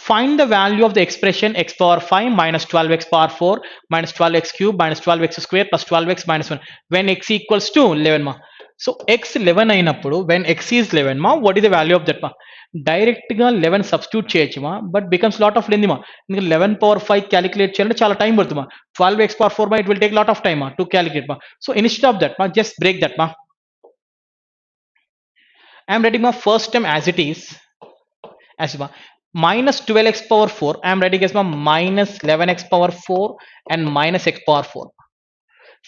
Find the value of the expression x power 5 minus 12x power 4 minus 12x cube minus 12x square plus 12x minus 1 when x equals to 11 ma. So x 11 అయినప్పుడు when x is 11 ma, what is the value of that ma? Direct గా 11 substitute చేయొచ్చు మా, but becomes lot of లెంది మా. ఇంకా 11 power 5 calculate చేయాలంటే చాలా time పడుతుంది మా. 12x పవర్ 4 మా, it will take lot of time మా టు క్యాలిక్యులేట్ మా. సో ఇన్స్టెడ్ ఆఫ్ దట్ మా, జస్ట్ బ్రేక్ దట్ మా. I am writing my first term as it is, as ma minus 12x power 4. I am writing as my minus 11x power 4 and minus x power 4.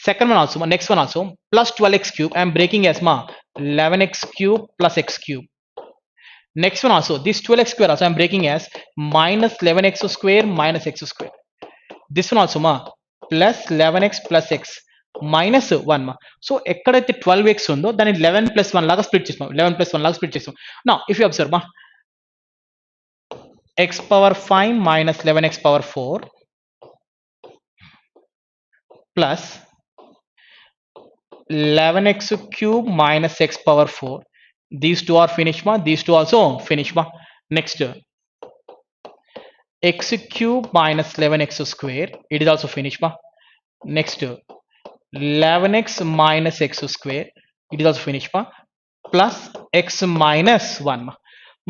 Second one also, next one also, plus 12x cube. I am breaking as ma 11x cube plus x cube. Next one also, this 12x square also I am breaking as minus 11x square minus x square. This one also ma plus 11x plus x minus 1 ma. So ekkadaithe 12x undo dani 11 plus 1 laga split chestam, 11 plus 1 laga split chestam. Now if you observe ma, x power 5 minus 11x power 4 plus 11x cube minus x power 4. These two are finished ma, these two also finished ma. Next, x cube minus 11x square, it is also finished ma. Next, 11x minus x square, it is also finished ma, plus x minus 1 ma.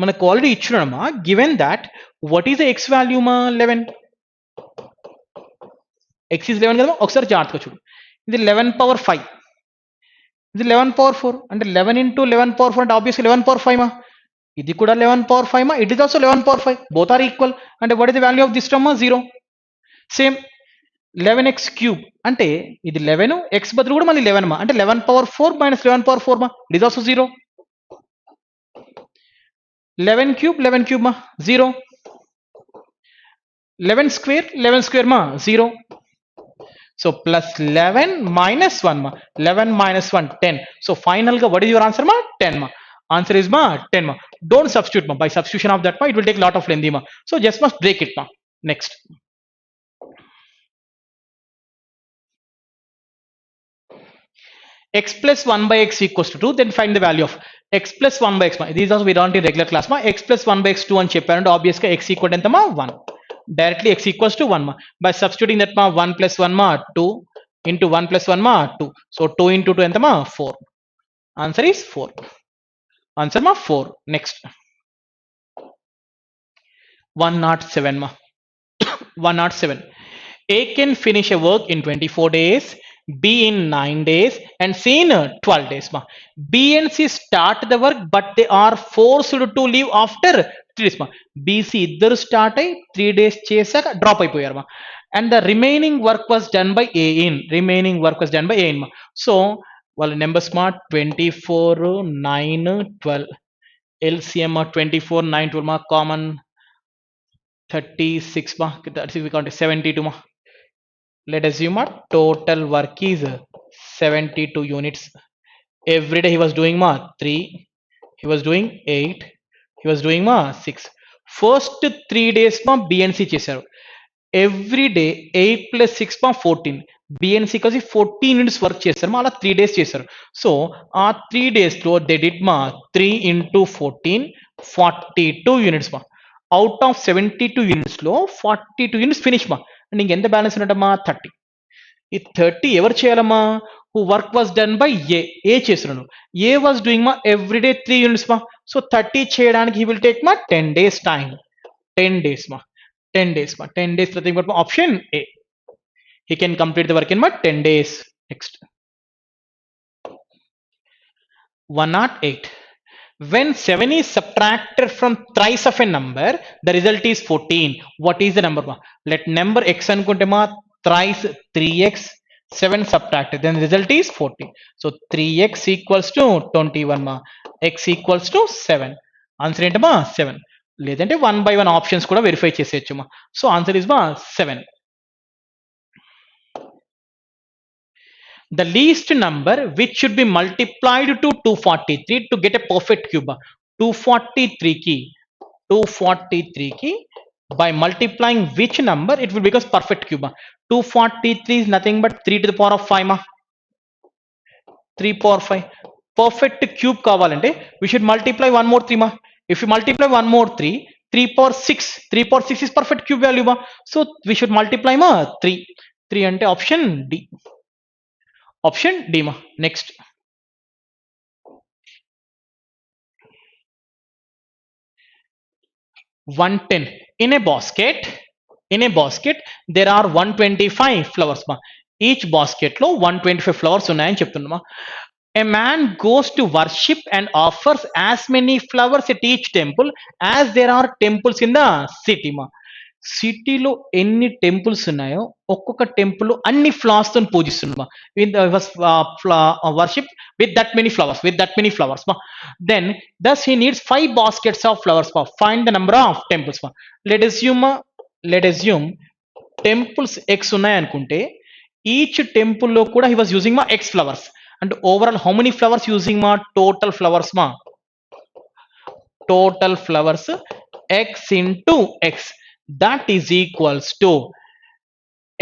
మనకు already ఇచ్చినమ్మా, given that what is the X value మా 11, X is 11 కదా, ఒకసారి జాగ్రత్తగా చూడు. ఇది 11 power 5, ఇది 11 power 4 అంటే 11 ఇంటూ 11 పవర్ 4 అంటే ఆబ్వియస్లీ 11 పవర్ 5 మా. ఇది కూడా 11 పవర్ 5 మా, it is also 11 power 5, both are equal. అంటే what is the value of this term? 0. Same 11x cube అంటే ఇది 11, ఎక్స్ బదులు కూడా మళ్ళీ 11 మా, అంటే 11 పవర్ 4 మైనస్ 11 పవర్ 4 మా, it is also 0. 11 cube 11 cube ma 0, 11 square ma 0. So plus 11 minus 1 ma, 11 minus 1 10. So final ga what is your answer ma? 10 ma. Answer is ma 10 ma. Don't substitute ma, by substitution of that ma it will take lot of lengthy ma, so just must break it ma. Next, x plus 1 by x equals to 2, then find the value of x plus 1 by x ma. These also we learned in regular class ma. X plus 1 by x 2 అని చెప్పారంటే obvious గా x equal ఎంత మా 1, directly x equals to 1 మా. By substituting that మా 1 plus 1 మా 2 into 1 plus 1 ma 2, so 2 into 2 ఎంత మా 4. Answer is 4. Answer ma 4. Next, 107 ma. 107. A can finish a work in 24 days, B in 9 days and C in 12 days ma. B and C start the work but they are forced to leave after 3 days ma. B, C ఇద్దరు start అయ్యి 3 days చేశాక drop అయిపోయారు మా. And the remaining work was done by A in, remaining work was done by A in ma. So వాళ్ళ numbers మా 24 9 12, LCM మా 24 9 12 మా, common 36 ma, that's if we count 72 ma. Let us assume our total work is 72 units. Every day he was doing ma 3, he was doing 8, he was doing ma 6. First 3 days ma BNC చేశారు. Every day 8 plus 6 ma 14. BNC kasi 14 units work చేశారు మా, అలా 3 days చేశారు. So ఆ 3 days లో they did ma 3 into 14 42 units ma. Out of 72 units లో 42 units finish మా. And ఇంకెంత బ్యాలెన్స్ ఉన్నట్టమ్మా 30. ఈ 30 ఎవరు చేయాలమ్మా? Who work was done by A చేస్తున్నాడు. ఏ వాజ్ డూయింగ్ మా ఎవ్రీడే 3 యూనిట్స్ మా. సో 30 చేయడానికి హీ విల్ టేక్ మా 10 days టైం. 10 days మా, 10 days మా, 10 days ప్రతి option A. He can complete the work in మా 10 days. Next 108. When 7 is subtracted from thrice of a number, the result is 14. What is the number ma? Let number x anukunte ma thrice 3x, 7 subtracted, then the result is 14. So 3x equals to 21 ma, x equals to 7. Answer enti ma 7. లేదంటే 1 by 1 options కూడా verify చేసేయచ్చు మా. So answer is మా 7. the least number which should be multiplied to 243 to get a perfect cube. 243 ki 243 ki by multiplying which number it will become perfect cube. 243 is nothing but 3 to the power of 5 ma. 3 power 5 perfect cube kavalante we should multiply one more 3 ma. If you multiply one more 3, 3 power 6, 3 power 6 is perfect cube value ma. So we should multiply ma 3. 3 ante option D. Option D ma. Next, 110 in a basket. In a basket there are 125 flowers ma. Each basket lo 125 flowers ఉన్నాయని చెప్తున్నా. A man goes to worship and offers as many flowers at each temple as there are temples in the city ma. సిటీలో ఎన్ని temples ఉన్నాయో ఒక్కొక్క temple అన్ని flowers తో పూజిస్తున్నా worship with that many flowers మా. Then thus he needs 5 baskets of flowers మా. Find the number of temples మా. లెట్ అస్యూమ్ టెంపుల్స్ ఎక్స్ ఉన్నాయి అనుకుంటే ఈచ్ టెంపుల్ లో కూడా హీ వాజ్ యూజింగ్ మా ఎక్స్ ఫ్లవర్స్. అంటే overall how many flowers using మా టోటల్ ఫ్లవర్స్ మా. Total flowers X into X that is equals to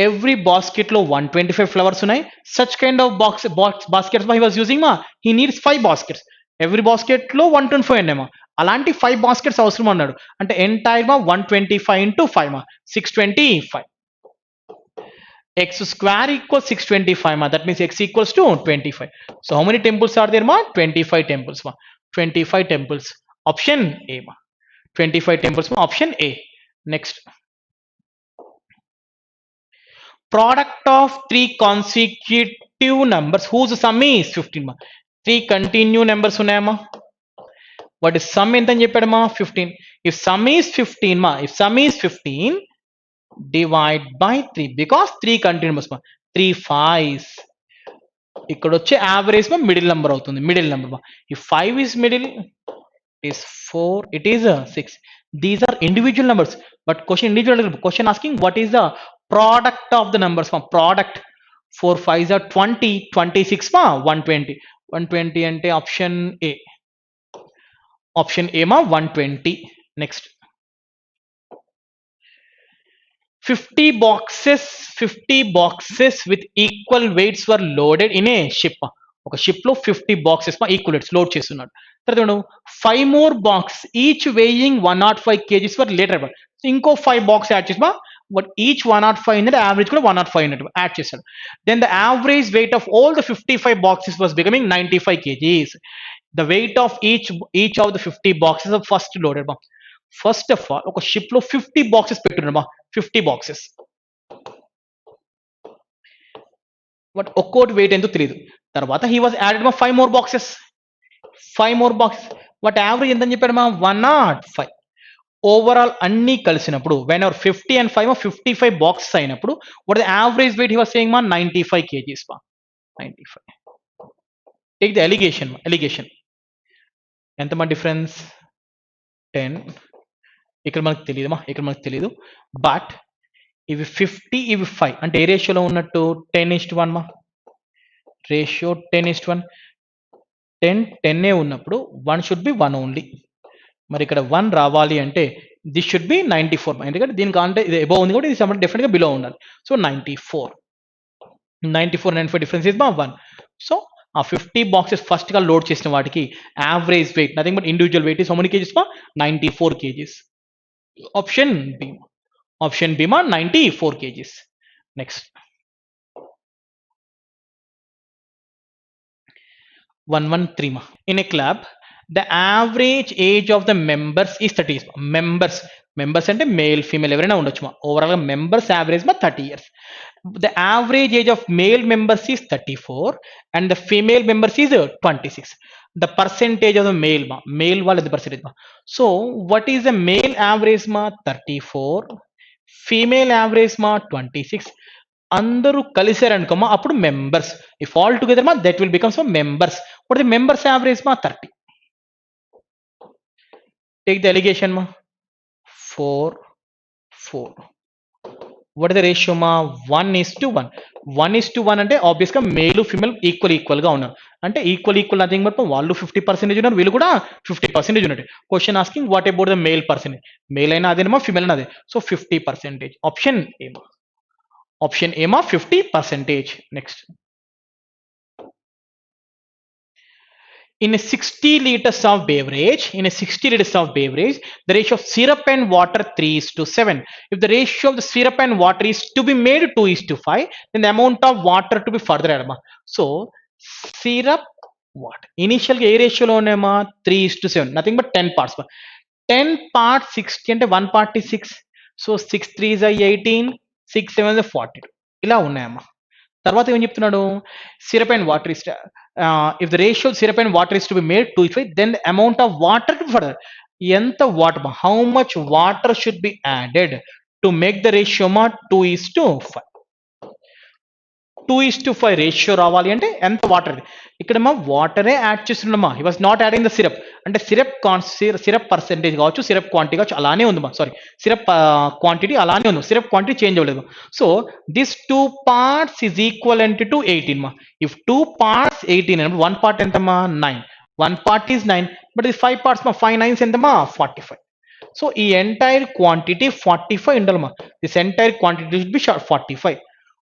every basket లో 125 flowers ఉన్నాయి. such kind of baskets he was using ma, he needs 5 baskets. every basket లో 125 ఉన్నాయమ్మా. అలాంటి 5 baskets అవసరం అన్నాడు. అంటే ఎంటైర్ మా 125 into 5 మా 625. x square equals 625 ma. That means x equals to 25. So how many temples are there ma? 25 temples ma. 25 temples. Option A ma. 25 temples ma. Option A. Next, product of 3 consecutive numbers whose sum is 15 ma. 3 continue numbers ఉన్నాయమ్మా. what is sum ఎంత అని చెప్పాడమ్మా 15. if sum is 15 ma, if sum is 15 divide by 3 because 3 continue numbers ma. 3 5s ఇక్కడ వచ్చే average మా middle number అవుతుంది. Middle number మా. if 5 is middle is 4, it is 6. These are individual numbers, but question asking what is the product of the numbers ma. Product 4 5s are 20, 26 ma 120. 120 ante option A. Option A ma 120. Next, 50 boxes with equal weights were loaded in a ship. ఒక ship లో 50 boxes equal weights load చేస్తున్నాడు. తర్వాత 5 more box each weighing 105 kgs for later. ఇంకో 5 box add చేసి but each 105 ఉన్నట్టు average కూడా 105 ఉన్నట్టు add చేశాడు. Then the average weight of all the 55 boxes was becoming 95 kgs. The weight of each of the 50 boxes first loaded బా. First of all ఒక ship లో 50 boxes పెట్టున్నాడు బా. 50 boxes but ఒక్కోటి wait ఎంతో తెలియదు. తర్వాత హీ వాజ్ యాడెడ్ మా 5 more boxes. 5 more boxes what average ఎంత అని చెప్పాడు మా 105. ఓవరాల్ అన్ని కలిసినప్పుడు వెన్ అవర్ 50 and 5 55 బాక్సెస్ అయినప్పుడు what the average wait he was saying మా 95 kgs మా. 95. టేక్ ద ఎలిగేషన్ ఎంత మా డిఫరెన్స్ 10. ఇక్కడ మనకు తెలియదు బట్ ఇవి 50 ఇవి 5 అంటే ఏ రేషియోలో ఉన్నట్టు 10:1 మా. రేషియో 10:1. 10 ఉన్నప్పుడు 1 షుడ్ బి 1 ఓన్లీ. మరి ఇక్కడ 1 రావాలి అంటే దిస్ షుడ్ బి 94. ఎందుకంటే దీనికి అంటే ఇది ఎబో ఉంది కూడా ఇది డెఫినెట్ గా బిలో ఉండాలి. సో 94 95 డిఫరెన్స్ ఇస్ మా 1. సో ఆ 50 బాక్సెస్ ఫస్ట్ గా లోడ్ చేసిన వాటికి average wait nothing but individual weight is how many kgs మా 94 kgs. ఆప్షన్ బి మా 94 kgs. Next 113 ma. In a club the average age of the members is 30 years. members అంటే male female ఎవరైనా ఉండొచ్చు మా. Overall గా members average మా 30 years. the average age of male members is 34 and the female members is 26. the percentage of the male వాళ్ళది percentage ma. so what is the male average ma 34, female average ma 26. అందరూ కలిసారనుకోమా అప్పుడు members. If all together మా that will becomes members. What the members average మా 30. Take the allegation మా 4 4. what is the ratio ma 1:1. 1:1 అంటే obvious గా male female equal గా ఉన్నారు అంటే ఈక్వల్ నథింగ్ బట్ వాళ్ళు 50% ఉన్నారు వీళ్ళు కూడా 50% ఉన్నారు question asking what about the male percentage male అయినా అదేనమ్మా ఫిమేల్ అయినా అదే సో 50% ఆప్షన్ ఏమా 50%. Next in a 60 liters of beverage, the ratio of syrup and water 3:7. If the ratio of the syrup and water is to be made 2:5, then the amount of water to be further added. So syrup water initial a ratio lo 3:7, nothing but 10 parts. 10 parts 60 అంటే 1 part is 6. So 6 3s are 18, 6 7s are 42. ఇలా ఉన్నాయమ్మా. తర్వాత ఏం చెప్తున్నాడు syrup and water is if the ratio syrup and water is to be made 2:5 then amount of water to further ఎంత water how much water should be added to make the ratio మా 2:5 2:5 ratio రావాలి అంటే ఎంత water ఇక్కడ మా వాటరే add చేస్తున్నామా he was not adding the syrup అంటే సిరప్ పర్సెంటేజ్ కావచ్చు సిరప్ క్వాంటిటీ కావచ్చు అలానే ఉందమ్మా సారీ సిరప్ క్వాంటిటీ అలానే ఉంది సిరప్ క్వాంటిటీ చేంజ్ అవ్వలేదు so this 2 parts is equivalent to 18 మా ఇఫ్ 2 parts 18 అంటే 1 part ఎంతమ్మా 9 1 part is 9 బట్ ఇది 5 parts మా 5 9s ఎంతమ్మా 45 సో ఈ ఎంటైర్ క్వాంటిటీ 45 ఉండాలమ్మా this entire quantity should be 45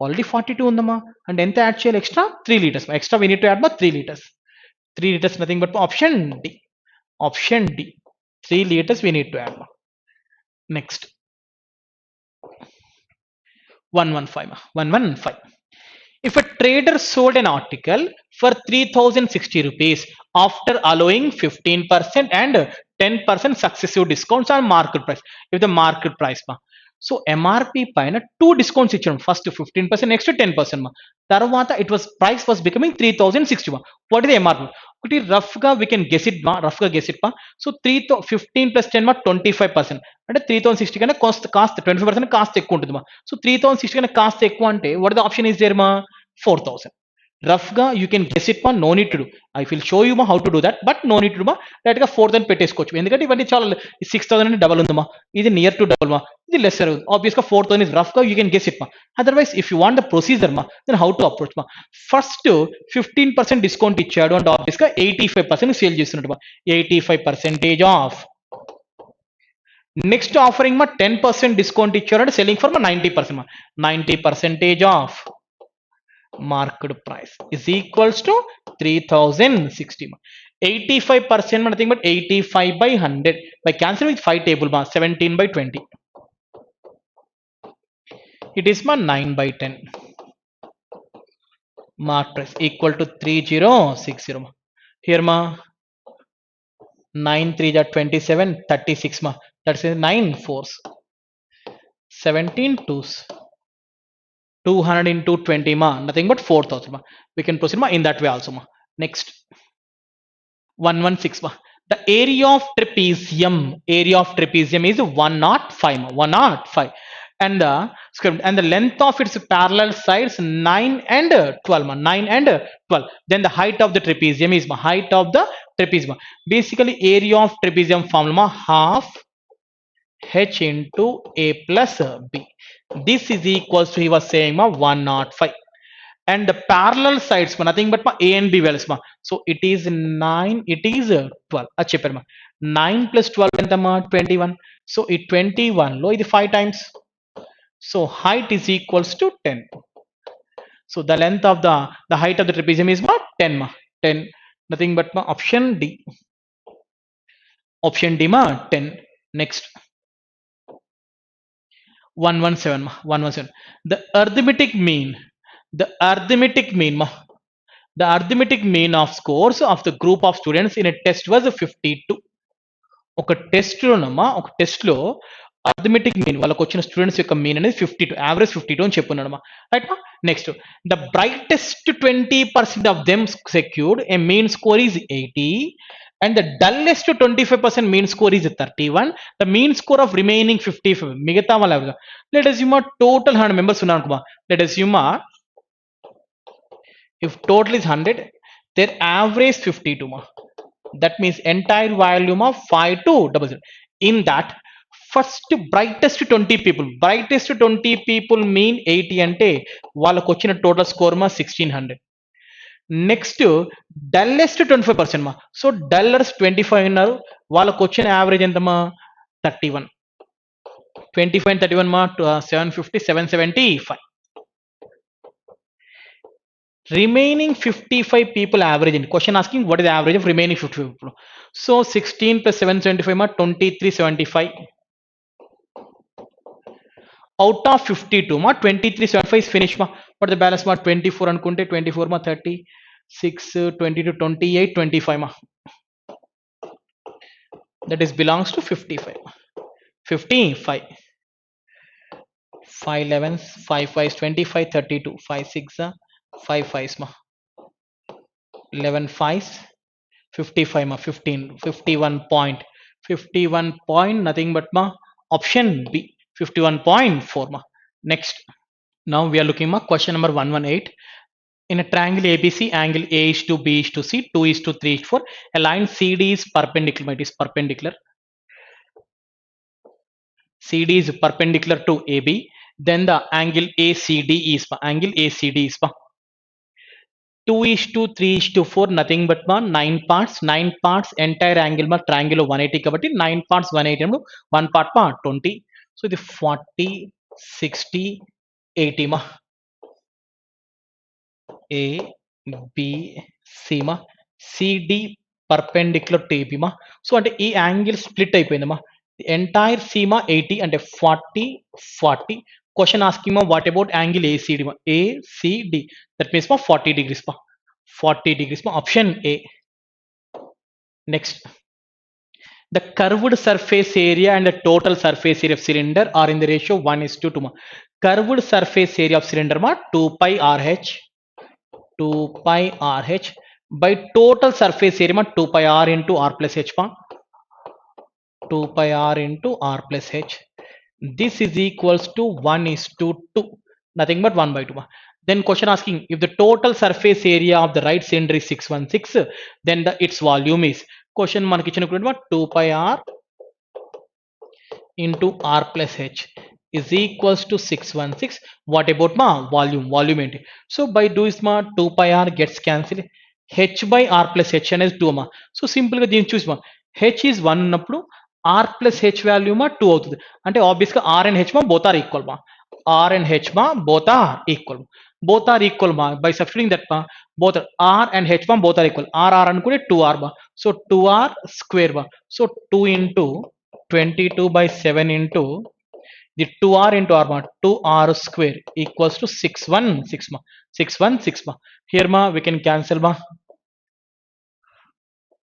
already 42 ఉందమ్మా అండ్ ఎంత యాడ్ చేయాలి extra 3 liters extra we need to add మా 3 liters 3 liters nothing but option D 3 liters we need to add. Next 115. If a trader sold an article for 3060 rupees after allowing 15% and 10% successive discounts on market price, if the market price so MRP పైన 2 discounts ఇచ్చాం first 15% next 10% మా తర్వాత it was price was becoming 3060 మా what is MRP ఒకటి rough గా we can guess it మా so 15 + 10 మా 25% అంటే 3060 కన్నా కాస్త 25% కాస్త ఎక్కువ ఉంటుంది మా సో 3060 కన్నా కాస్త ఎక్కువ అంటే what the option is there మా 4000 రఫ్ గా యూ కెన్ గెస్ ఇట్ మా no need to do I will show you మా how to do that but no need to do మా డైరెక్ట్ గా 4000 పెట్టేసుకోవచ్చు ఎందుకంటే ఇవన్నీ చాలా 6000 అంటే డబల్ ఉందమ్మా ఇది నియర్ టు డబల్ మా ఇది లెస్సర్ ఆబ్వియస్ గా 4000 ఇస్ రఫ్ గా యూ కెన్ గెస్ ఇట్ మా otherwise if you want the procedure మా దెన్ హౌ టు అప్రోచ్ మా ఫస్ట్ 15% డిస్కౌంట్ ఇచ్చాడు అంటే ఆబ్వియస్ గా 85% సేల్ చేస్తున్నట్టు మా 85% ఆఫ్ నెక్స్ట్ ఆఫరింగ్ మా 10% డిస్కౌంట్ ఇచ్చారు అంటే సెల్లింగ్ ఫర్ మా 90% మా 90% of market price is equals to 3060 85% nothing but 85 by 100 by cancelling with 5 table bar 17 by 20 it is ma 9 by 10 market price equal to 3060 ma here ma 9 3 are 27 36 ma that's 9 4s 17 2s 200 into 20 ma nothing but 4000 ma we can proceed ma in that way also ma next 116 ma the area of trapezium is 105 ma 105 and the length of its parallel sides 9 and 12 ma 9 and 12 then the height of the trapezium is ma height of the trapezium basically area of trapezium formula half h into a plus b this is equals to he was saying ma 105 and the parallel sides ma nothing but ma a and b values ma so it is 9 it is 12 chepparu ma 9 plus 12 enta ma 21 so it 21 lo idi 5 times so height is equals to 10 so the length of the height of the trapezium is ma 10 ma 10 nothing but ma option d ma 10 next 117 ma 117 the arithmetic mean of scores of the group of students in a test was 52 ఒక test లోనమ్మా ఒక test లో arithmetic mean వాళ్ళకి వచ్చిన students యొక్క mean అనేది 52 average 52 అని చెప్పున్నాడమ్మా right next the brightest 20% of them secured a mean score is 80 and the dullest 25% mean score is 31 the mean score of remaining 55 మిగతా వాళ్ళ let us assume total 100 members ఉన్నారు అనుకోమా let us assume if total is 100 their average 52 ma that means entire volume of 5200 in that first brightest 20 people mean 80 అంటే వాళ్ళకు వచ్చిన total score మా 1600. Next dullest 25% మా. So dullards 25 ఉన్నారు, వాళ్ళకు వచ్చిన average ఎంతమా 31. 25 and 31 ma 750 775. Remaining 55 people average in question asking what is the average of remaining 55 people. So 16 plus 775 ma 2375. Out of 52 ma 2375 is finished ma. But the balance ma 24 and kunte 24 ma 36 22 28 25 ma. That is belongs to 55. 55. 5 11s 5 5 25 32 5 6 5 5s ma 11 5s 55 ma 15 51 point 51 point nothing but ma option B 51.4 ma. Next, now we are looking ma question number 118. In a triangle ABC, angle A is to B is to C, 2 is to 3 is to 4. A line CD is perpendicular. It is perpendicular. CD is perpendicular to AB. Then the angle ACD is 2 is to 3 is to 4, nothing but 9 parts, entire angle ma triangle 180 kabatti 9 parts 180 nu 1 part 20. So the 40 60 80 ma A B C ma CD perpendicular to AB ma. So ante ee angle split అయిపోయింది ma. The entire C ma 80 అంటే 40. Question asking ma what about angle ACD ma. ACD that means ma 40 degrees ma. 40 degrees ma option A. Next, the curved surface area and the total surface area of cylinder are in the ratio 1:2 ma. Curved surface area of cylinder ma 2 pi RH by total surface area ma 2 pi R into R plus H ma 2 pi R into R plus H. This is equals to 1:2, nothing but 1/2 ma. Then question asking if the total surface area of the right cylinder is 616, then its volume is question మనకి ఇచ్చినటువంటి 2 pi R into R plus H is equals to 616. What about ma volume ఏంటి? So by doing ma 2 pi R gets cancelled, H by R plus H అనేది 2 ma. So simple గా దీన్ని చూసి మా H is 1 ఉన్నప్పుడు R plus H value ma 2 అవుతుంది. అంటే obvious గా R and H ma both are equal ma. R and H ma both are equal. Both are equal ma. By substituting that ma both R and H ma both are equal. R అనుకునే 2R ma. So 2R square ma. So 2 into 22 by 7 into the 2R into R ma 2R square equals to 616 ma. 616 ma. Here ma we can cancel ma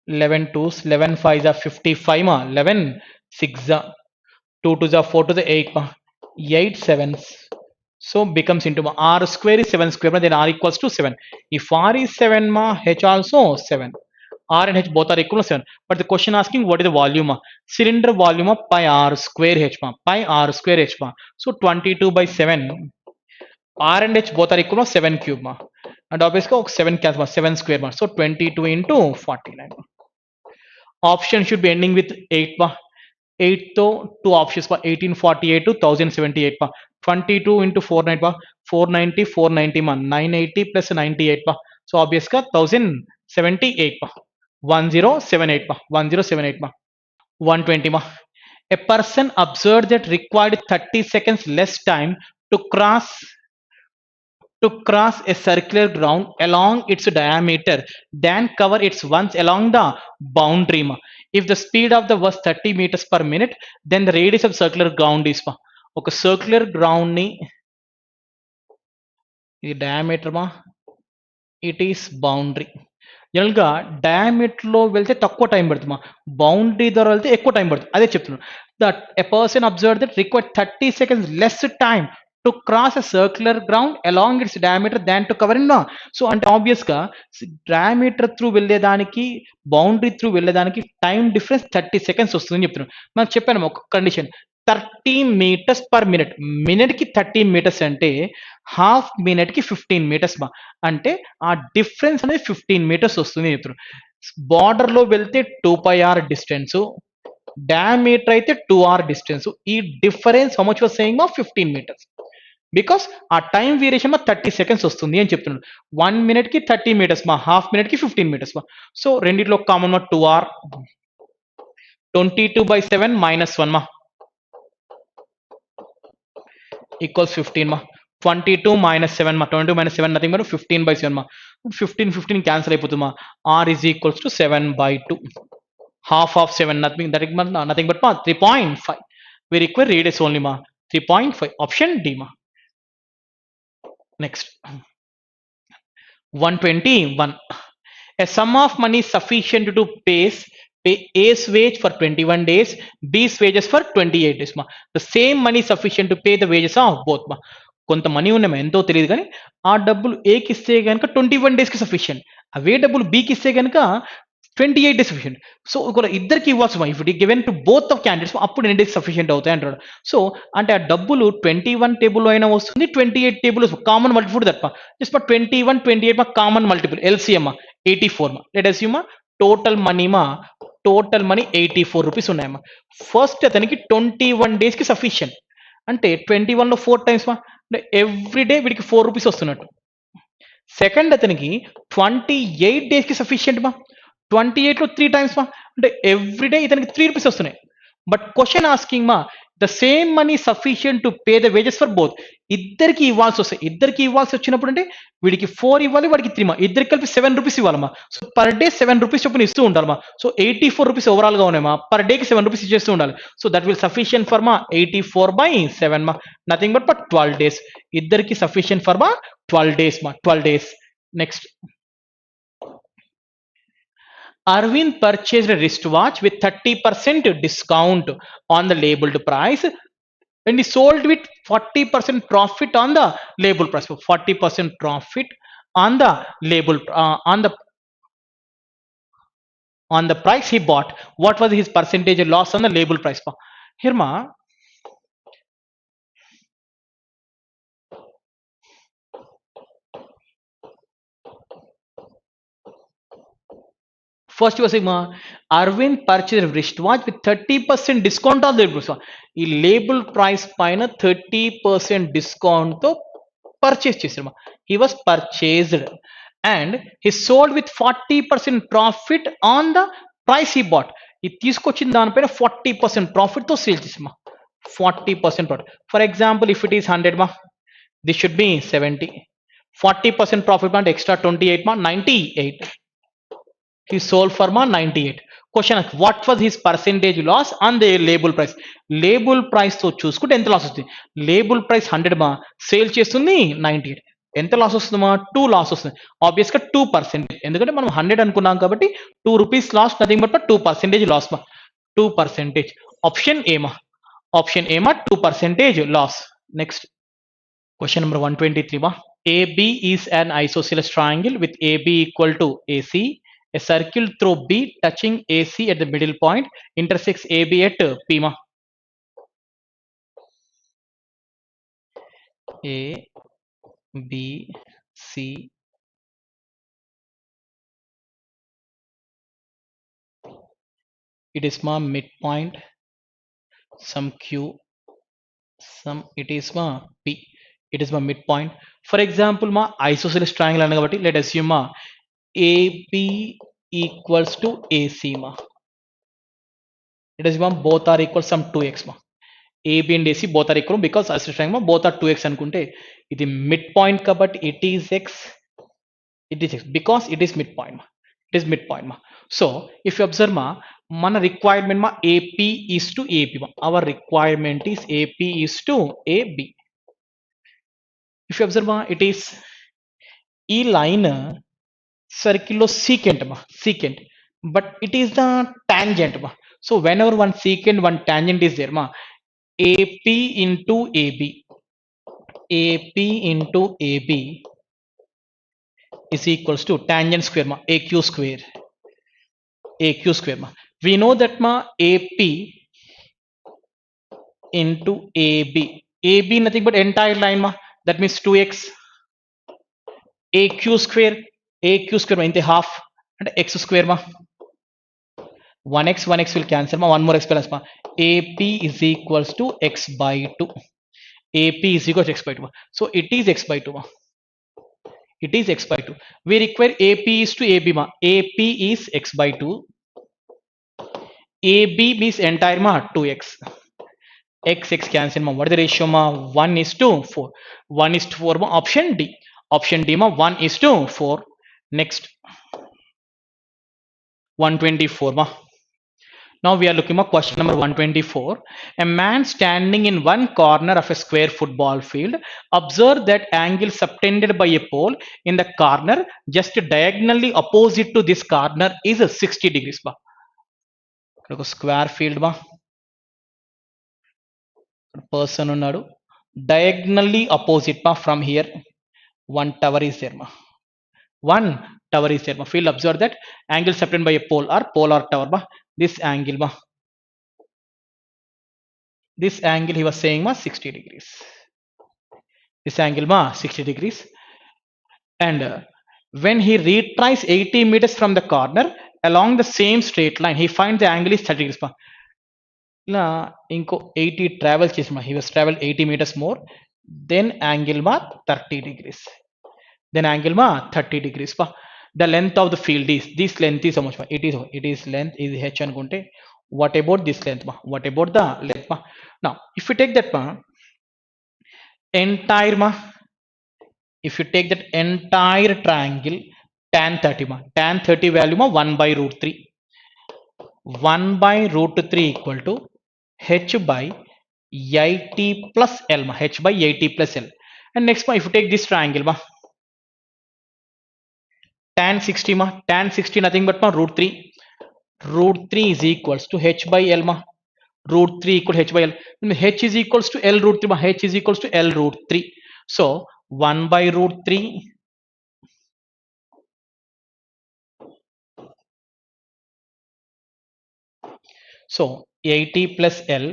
11 2s 11 5s are 55 ma 11 6s are 2 2s are 4 to the 8 ma 8 7s. So becomes into ma R square is 7 square ma, then R equals to 7. If R is 7 ma H also 7. R and H both are equal to 7. But the question asking what is the volume ma? Cylinder volume of pi R square H ma. Pi R square H ma. So 22 by 7. R and H both are equal to 7 cube ma. And obviously 7 cancel ma 7 square ma. So 22 into 49 ma. Option should be ending with 8 ma. 8 to 2 options ma 1848 to 1078 ma. 22 into 490 ma 490 ma 980 plus 98 ma. So obviously 1078 ma 1078 ma 1078 ma 120 ma. A person observed that required 30 seconds less time to cross a circular ground along its diameter than cover its once along the boundary ma. If the speed of the was 30 meters per minute, then the radius of circular ground is ma. ఒక circular ground ని ఇది diameter మా it is boundary. General గా diameter లో వెళ్తే తక్కువ time పడుతుంది మా, బౌండరీ ద్వారా వెళ్తే ఎక్కువ టైం పడుతుంది. అదే చెప్తున్నాను. That a person observe that required 30 seconds less time to cross a circular ground along its diameter than to cover in. So అంటే ఆబ్వియస్ గా డయామీటర్ త్రూ వెళ్ళేదానికి బౌండరీ త్రూ వెళ్ళేదానికి టైం డిఫరెన్స్ 30 seconds వస్తుందని చెప్తున్నాను. నాకు చెప్పాను ఒక condition 30 meters per minute. Minute కి 30 meters అంటే హాఫ్ మినిట్ కి 15 meters మా. అంటే ఆ డిఫరెన్స్ అనేది 15 meters వస్తుంది చెప్తున్నాను. బార్డర్ లో వెళ్తే 2 pi R డిస్టెన్స్, diameter అయితే 2r distance. ఈ difference how much was saying 15 meters. Because ఆ టైం వేరియేషన్ మా 30 సెకండ్స్ వస్తుంది అని చెప్తున్నాడు. 1 minute కి 30 meters మా, హాఫ్ మినిట్ కి 15 meters మా. సో రెండిట్లో కామన్ మా 2r, 22/7 -1 మా ఈక్వల్స్ 15 మా. 22 - 7 మా, 22 - 7 నథింగ్ బట్ 15/7 మా. 15 క్యాన్సిల్ అయిపోతుంది మా. r is equals to 7/2. Half of 7 nothing but ma 3.5. We require radius only ma 3.5. Option D ma. Next 121. A sum of money sufficient to pay A's wage for 21 days, B's wages for 28 days ma. The same money sufficient to pay the wages of both ma. కొంత money ఉన్నామా ఎంతో తెలియదు కానీ ఆ డబ్బులు ఏకి ఇస్తే కనుక 21 డేస్కి సఫిషియంట్, అవే డబ్బులు బీకి ఇస్తే కనుక 28 డేస్ సఫిషియంట్. సో ఇక్కడ ఇద్దరికి ఇవ్వచ్చు మా, if it given to both of candidates అప్పుడు ఎన్ని డేస్ సఫిషియంట్ అవుతాయి అంటాడు. సో అంటే ఆ డబ్బులు 21 టేబుల్ అయినా వస్తుంది, 28 టేబుల్ కామన్ మల్టిపుల్ తప్ప జస్ట్ 21 28 మా కామన్ మల్టిపుల్ ఎల్సిఎం 84 మా. Let us assume total money మా, టోటల్ మనీ 84 రూపీస్ ఉన్నాయమ్మా. ఫస్ట్ అతనికి 21 డేస్కి సఫిషియంట్ అంటే 21లో 4 టైమ్స్ మా, అంటే ఎవ్రీ డే వీడికి 4 రూపీస్ వస్తున్నట్టు. సెకండ్ అతనికి 28 డేస్కి సఫిషియంట్ మా, 28లో 3 టైమ్స్ మా, అంటే ఎవ్రీ డే ఇతనికి 3 రూపీస్ వస్తున్నాయి. బట్ క్వశ్చన్ ఆస్కింగ్ మా the same money sufficient to pay the wages for both. ఇద్దరికి ఇవ్వాల్సి వస్తాయి. ఇద్దరికి ఇవ్వాల్సి వచ్చినప్పుడు అంటే వీడికి 4 ఇవ్వాలి, వాడికి 3 మా, ఇద్దరికి కలిపి 7 రూపీస్ ఇవ్వాలమ్మా. సో పర్ డే 7 రూపీస్ చొప్పున ఇస్తూ ఉండాలమ్మా. సో 84 రూపీస్ ఓవరాల్ గా ఉన్నాయమ్మా, పర్ డేకి 7 రూపీస్ ఇచ్చేస్తూ ఉండాలి. So that will sufficient for మా 84/7 మా, నథింగ్ బట్ 12 డేస్. ఇద్దరికి సఫిషియంట్ ఫర్ మా 12 డేస్ మా, 12 days. Next Arvind purchased a wristwatch with 30% discount on the labeled price and he sold with 40% profit on the label price. 40% profit on the label on the price he bought. What was his percentage loss on the label price? Here ma, first వసేమా Aravind purchase wrist watch with 30% discount on label. ఈ label price పైన 30% డిస్కౌంట్తో purchase చేసాడు. He was purchased and he sold with 40% profit on the price he bought. ఇది తీసుకొచ్చిన దానిపైన 40% ప్రాఫిట్తో sale చేసామా, 40% profit. For example if it is 100 మా, దిస్ షుడ్ బి 70. 40% ప్రాఫిట్ అంటే ఎక్స్ట్రా 28 మా, 98. He sold for ma 98. Question: what was his percentage loss on the label price? Label price తో చూసుకుంటే ఎంత లాస్ వస్తుంది? లేబుల్ ప్రైస్ 100 మా, sale చేస్తుంది 98. ఎంత లాస్ వస్తుందమ్మా? 2 లాస్ వస్తుంది. ఆబ్వియస్ గా 2%, ఎందుకంటే మనం 100 అనుకున్నాం కాబట్టి 2 rupees loss, nothing but 2% loss మా, 2%. ఆప్షన్ ఏ మా, ఆప్షన్ ఏ మా 2% లాస్. నెక్స్ట్ క్వశ్చన్ నెంబర్ 123 మా. AB is an isosceles triangle with AB equal to AC. A circle through B touching AC at the middle point intersects AB at P ma. A, B, C. It is ma midpoint, some Q, some it is ma P. It is ma midpoint. For example ma isosceles triangle anna kabatti let us assume ma AB equals to AC ma. It is ma both are equal some 2x ma. AB and AC both are equal because isosceles triangle ma both are 2x అనుకుంటే ఇది midpoint కాబట్టి it is x, it is x because it is midpoint ma, it is midpoint ma. So if you observe ma, మన requirement ma AP is to AB ma, our requirement is AP is to AB. If you observe ma, it is ఈ line circle లో secant ma, secant, but it is the tangent ma. So whenever one secant one tangent is there ma, AP into AB, AP into AB is equals to tangent square ma, AQ square, AQ square ma. We know that ma AP into AB, AB nothing but entire line ma, that means 2x. AQ square, AQ square ma, inte half and x square ma. 1x will cancel ma, one more x balance ma, AP is equals to x by 2. AP is equal to x by 2. So it is x by 2 ma. It is x by 2. We require AP is to AB ma. AP is x by 2. AB means entire ma 2x. X cancel ma. What is the ratio ma? 1 is to 4. 1 is to 4 ma. Option D. Option D ma 1 is to 4. Next 124 ma. Now we are looking at question number 124. A man standing in one corner of a square football field observed that angle subtended by a pole in the corner just diagonally opposite to this corner is 60 degrees ba. Square field ba. Person unnadu. Diagonally opposite ma from here. One tower is there ma. One tower is there ma. Field observe that angle subtended by a pole or tower ba. This angle ma. This angle he was saying ma 60 degrees. This angle ma 60 degrees. And when he retraces 80 meters from the corner along the same straight line, he finds the angle is 30 degrees ma. ఇలా ఇంకో 80 travel చేసి మా, he was traveled 80 meters more, then angle ma 30 degrees. Then angle ma 30 degrees pa. The length of the field is, this length is how much ma? It is length is h అనుకుంటే, what about this length ma? What about the length ma? Now if you take that ma, entire ma, if you take that entire triangle tan 30 ma, tan 30 value ma 1 by root 3. 1 by root 3 equal to h by 80 plus L ma, h by 80 plus L. And next ma, if you take this triangle ma, tan 60 ma, tan 60 nothing but ma root 3. Root 3 is equals to h by L ma. Root 3 equal to h by L. H is equals to L root 3 ma, h is equals to L root 3. So 1 by root 3 so 80 plus L,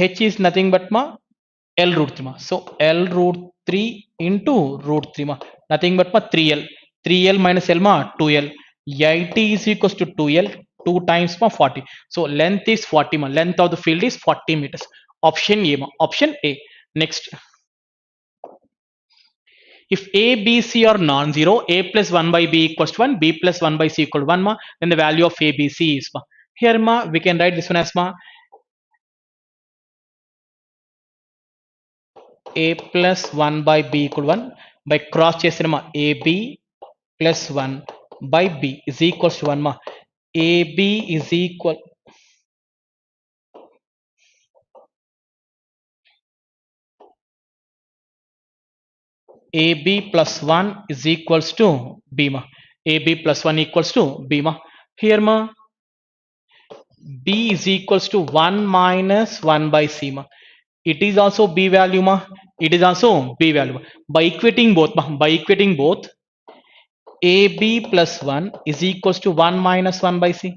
h is nothing but ma L root 3 ma. So L root 3 into root 3 ma, nothing but ma 3L. 3L minus L ma 2L. 80 is equals to 2L, 2 times ma 40. So length is 40 ma. Length of the field is 40 meters. Option A ma. Option A. Next. If A, B, C are non-zero, A plus 1 by B equals to 1, B plus 1 by C equal to 1 ma, then the value of A, B, C is ma. Here ma, we can write this one as ma A plus 1 by B equal to 1 by cross చేసిన మా AB plus 1 by B is equals to 1 ma. AB is equal AB plus 1 is equals to B ma. AB plus 1 equals to B ma. Here ma B is equals to 1 minus 1 by C ma. It is also B value ma. It is also B value ma. By equating both ma. By equating both, AB plus 1 is equals to 1 minus 1 by C.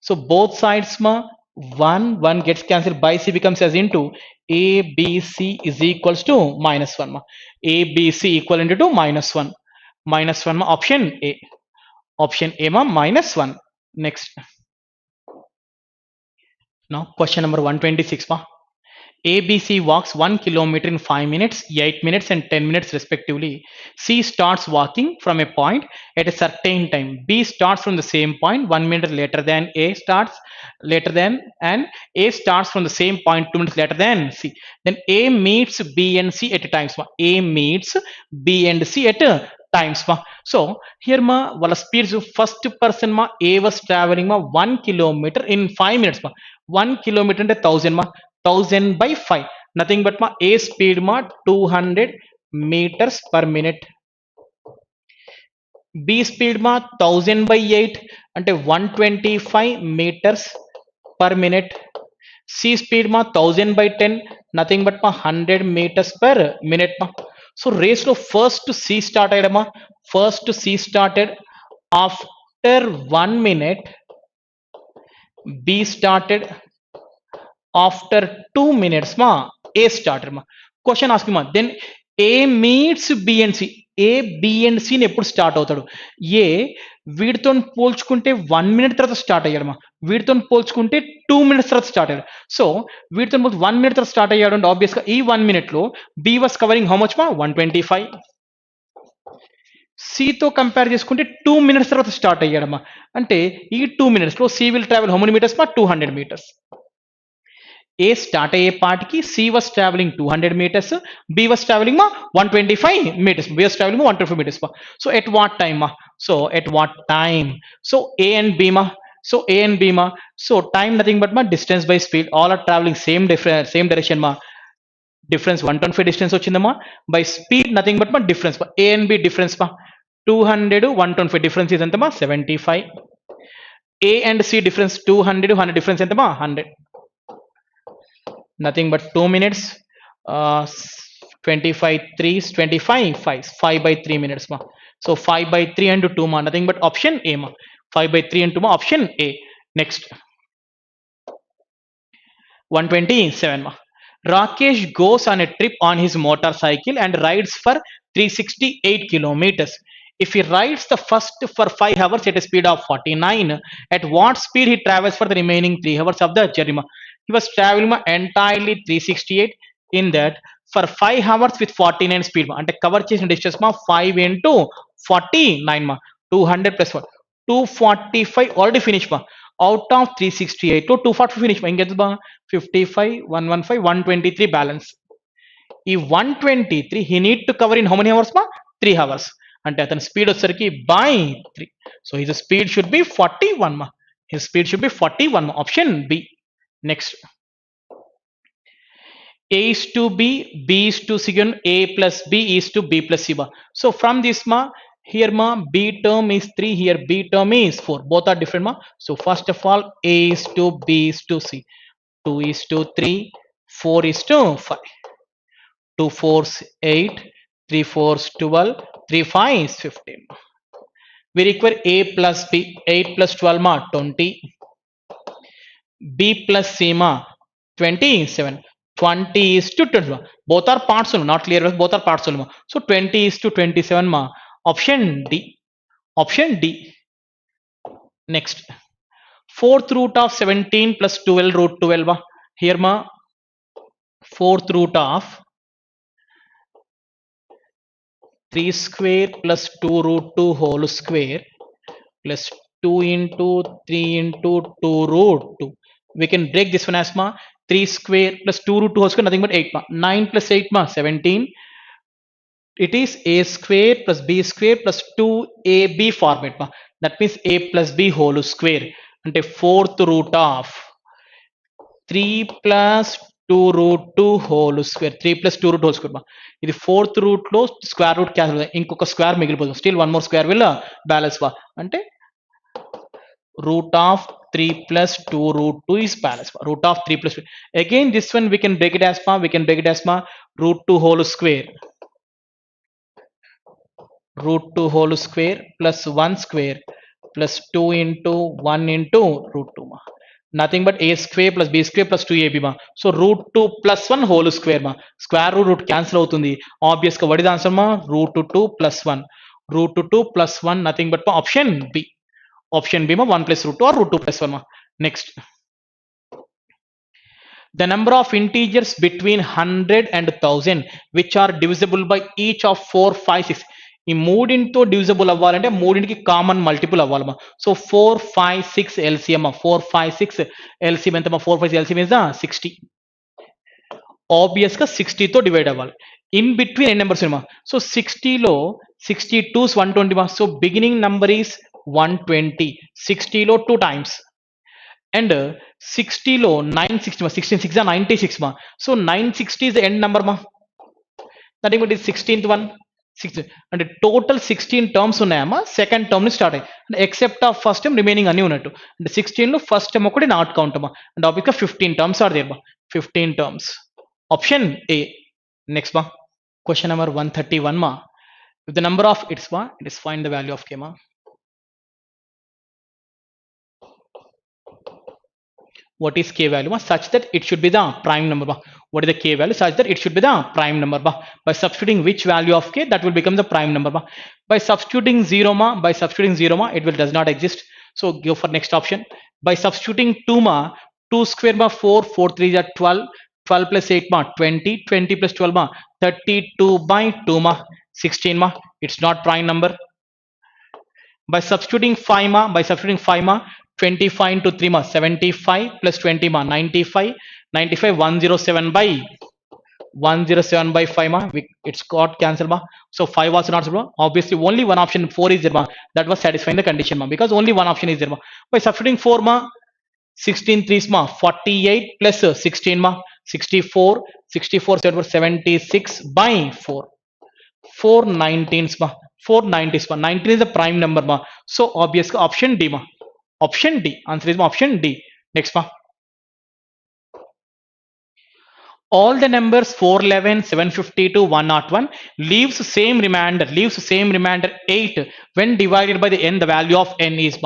So both sides ma 1 gets cancelled, by C becomes as into ABC is equals to minus 1 ma. ABC equal into minus 1. Minus 1 ma, option A. Option A ma minus 1. Next. Now question number 126 ma. ABC walks 1 kilometer in 5 minutes, 8 minutes and 10 minutes respectively. C starts walking from a point at a certain time. B starts from the same point 1 minute later than A starts, later than, and A starts from the same point 2 minutes later than C. Then A meets B and C at times. A meets B and C at times. So here ma, wala speeds first person ma, A was traveling ma 1 kilometer in 5 minutes ma. 1 kilometer into 1000 ma. 1000 by 5, nothing but ma A speed ma 200 meters per minute. B speed ma 1000 by 8 ante 125 meters per minute. C speed ma 1000 by 10, nothing but ma 100 meters per minute ma. So race lo first to C started ma, first to C started after 1 minute, B started after 2 minutes ma, A started ma. Question asking ma, then A meets B and C. A B and సిని ఎప్పుడు start అవుతాడు? ఏ వీడితో పోల్చుకుంటే 1 minute తర్వాత start అయ్యాడు వీడితో పోల్చుకుంటే 2 minutes తర్వాత స్టార్ట్ అయ్యాడు. సో వీడితో 1 minute తర్వాత స్టార్ట్ అయ్యాడు అంటే ఆబ్వియస్గా ఈ 1 minute లో B was covering how much 125. సితో కంపేర్ చేసుకుంటే 2 minutes తర్వాత స్టార్ట్ అయ్యాడమ్మా అంటే ఈ 2 minutes లో C will travel how many metres 200 meters. A start అయ్యే పాటికి C was travelling 200 meters, B was travelling 125 meters, B was travelling 125 meters. So at what time so at what time so A and B so A and B so time nothing but distance by speed all are travelling same direction difference 125 distance వచ్చిందమ్మా by speed nothing but difference A and B difference 200 125 difference ఇది ఎంతమా 75. A and C difference 200 100 difference ఎంతమా 100. Nothing but 2 minutes. 25 3s 25 5s 5 by 3 minutes so 5 by 3 and 2 nothing but option A 5 by 3 and 2 option A. Next 127 Rakesh goes on a trip on his motorcycle and rides for 368 kilometers. If he rides the first for 5 hours at a speed of 49, at what speed he travels for the remaining 3 hours of the journey? He was traveling entirely 368 in that for 5 hours with 49 speed అంటే cover చేసిన distance 5 into 49 200 plus 1 245 already finished out of 368 to 240 finish ఇంకెంత 55 115 123 balance. ఈ 123 he need to cover in how many hours 3 hours అంటే అతని speed వచ్చేసరికి by 3 so his speed should be 41 his speed should be 41 option B. Next A is to B, B is to C, A plus B is to B plus C. So from this here B term is 3, here B term is 4. Both are different So first of all A is to B is to C. 2 is to 3, 4 is to 5. 2 4s 8, 3 4s 12, 3 5s 15. We require A plus B, 8 plus 12 20. B plus C 27. 20 is to 21. Both are parts only, not clear. Both are parts only. So 20 is to 27. Option D. Option D. Next. Fourth root of 17 plus 12 root 12. Here fourth root of 3 square plus 2 root 2 whole square plus 2 into 3 into 2 root 2. We can break this one as 3 square plus 2 root 2 whole square nothing but 8 9 plus 8 17. It is a square plus b square plus 2ab format that means a plus b whole square ante fourth root of 3 plus 2 root 2 whole square 3 plus 2 root whole square ఇది fourth root లో square root cancel ఇంకొక square మిగిలిపోతుంది still one more square will balance అంటే root of 3 plus 2 root 2 is balance root of 3 plus 2. Again this one we can break it as root 2 whole square root 2 whole square plus 1 square plus 2 into 1 into root 2 nothing but a square plus b square plus 2ab so root 2 plus 1 whole square square root cancel avutundi obvious ga what is the answer root 2 plus 1 root 2 plus 1 nothing but option B. Option B 1 plus root 2 or root 2 plus 1 Next. The number of integers between 100 and 1000 which are divisible by each of 4 5 6 ఈ మూడింటితో divisible అవ్వాలంటే మూడింటికి common multiple అవ్వాలమ్మా so 4 5 6 LCM 4 5 6 LCM ఎంతమ్మా 4 5 LCM is 60 obvious గా 60 తో divide అవ్వాలి in between ఎన్ని numbers ఉన్నా సో 60 లో 62 120 సో బిగినింగ్ నంబర్ ఈస్ 120 60 లో 2 times and 60 లో 960 16 6 96 so 960 is the end number that is 16th one 6 అంటే టోటల్ 16 టర్మ్స్ ఉన్నాయమ్మా సెకండ్ టర్మ్ ని స్టార్ట్ అయ్యి except of first term remaining అన్ని ఉన్నట్టు అంటే 16 లో ఫస్ట్ టర్మ్ ఒకటి నాట్ కౌంట్ అమ్మా అంటే ఆబ్వియస్ గా 15 terms are there 15 terms option A next question number 131 if the number of its it is find the value of k what is k value such that it should be the prime number what is the k value such that it should be the prime number by substituting which value of k that will become the prime number by substituting 0 by substituting 0 it will does not exist, so go for next option. By substituting 2 2 square 4 4 3 is 12, 12 plus 8 20, 20 plus 12 32 by 2 16 it's not prime number. By substituting 5 by substituting 5 25 into 3 75 plus 20 95, 95 107 by 107 by 5 it's got cancelled so 5 was not suitable. Obviously only one option 4 is there that was satisfying the condition because only one option is there by substituting 4 16 3s 48 plus 16 64, 64 76 by 4, 4 19s 4 90s 19 is the prime number so obviously option D option D answer is option D. Next all the numbers 411 752 101 leaves same remainder 8 when divided by the n, the value of n is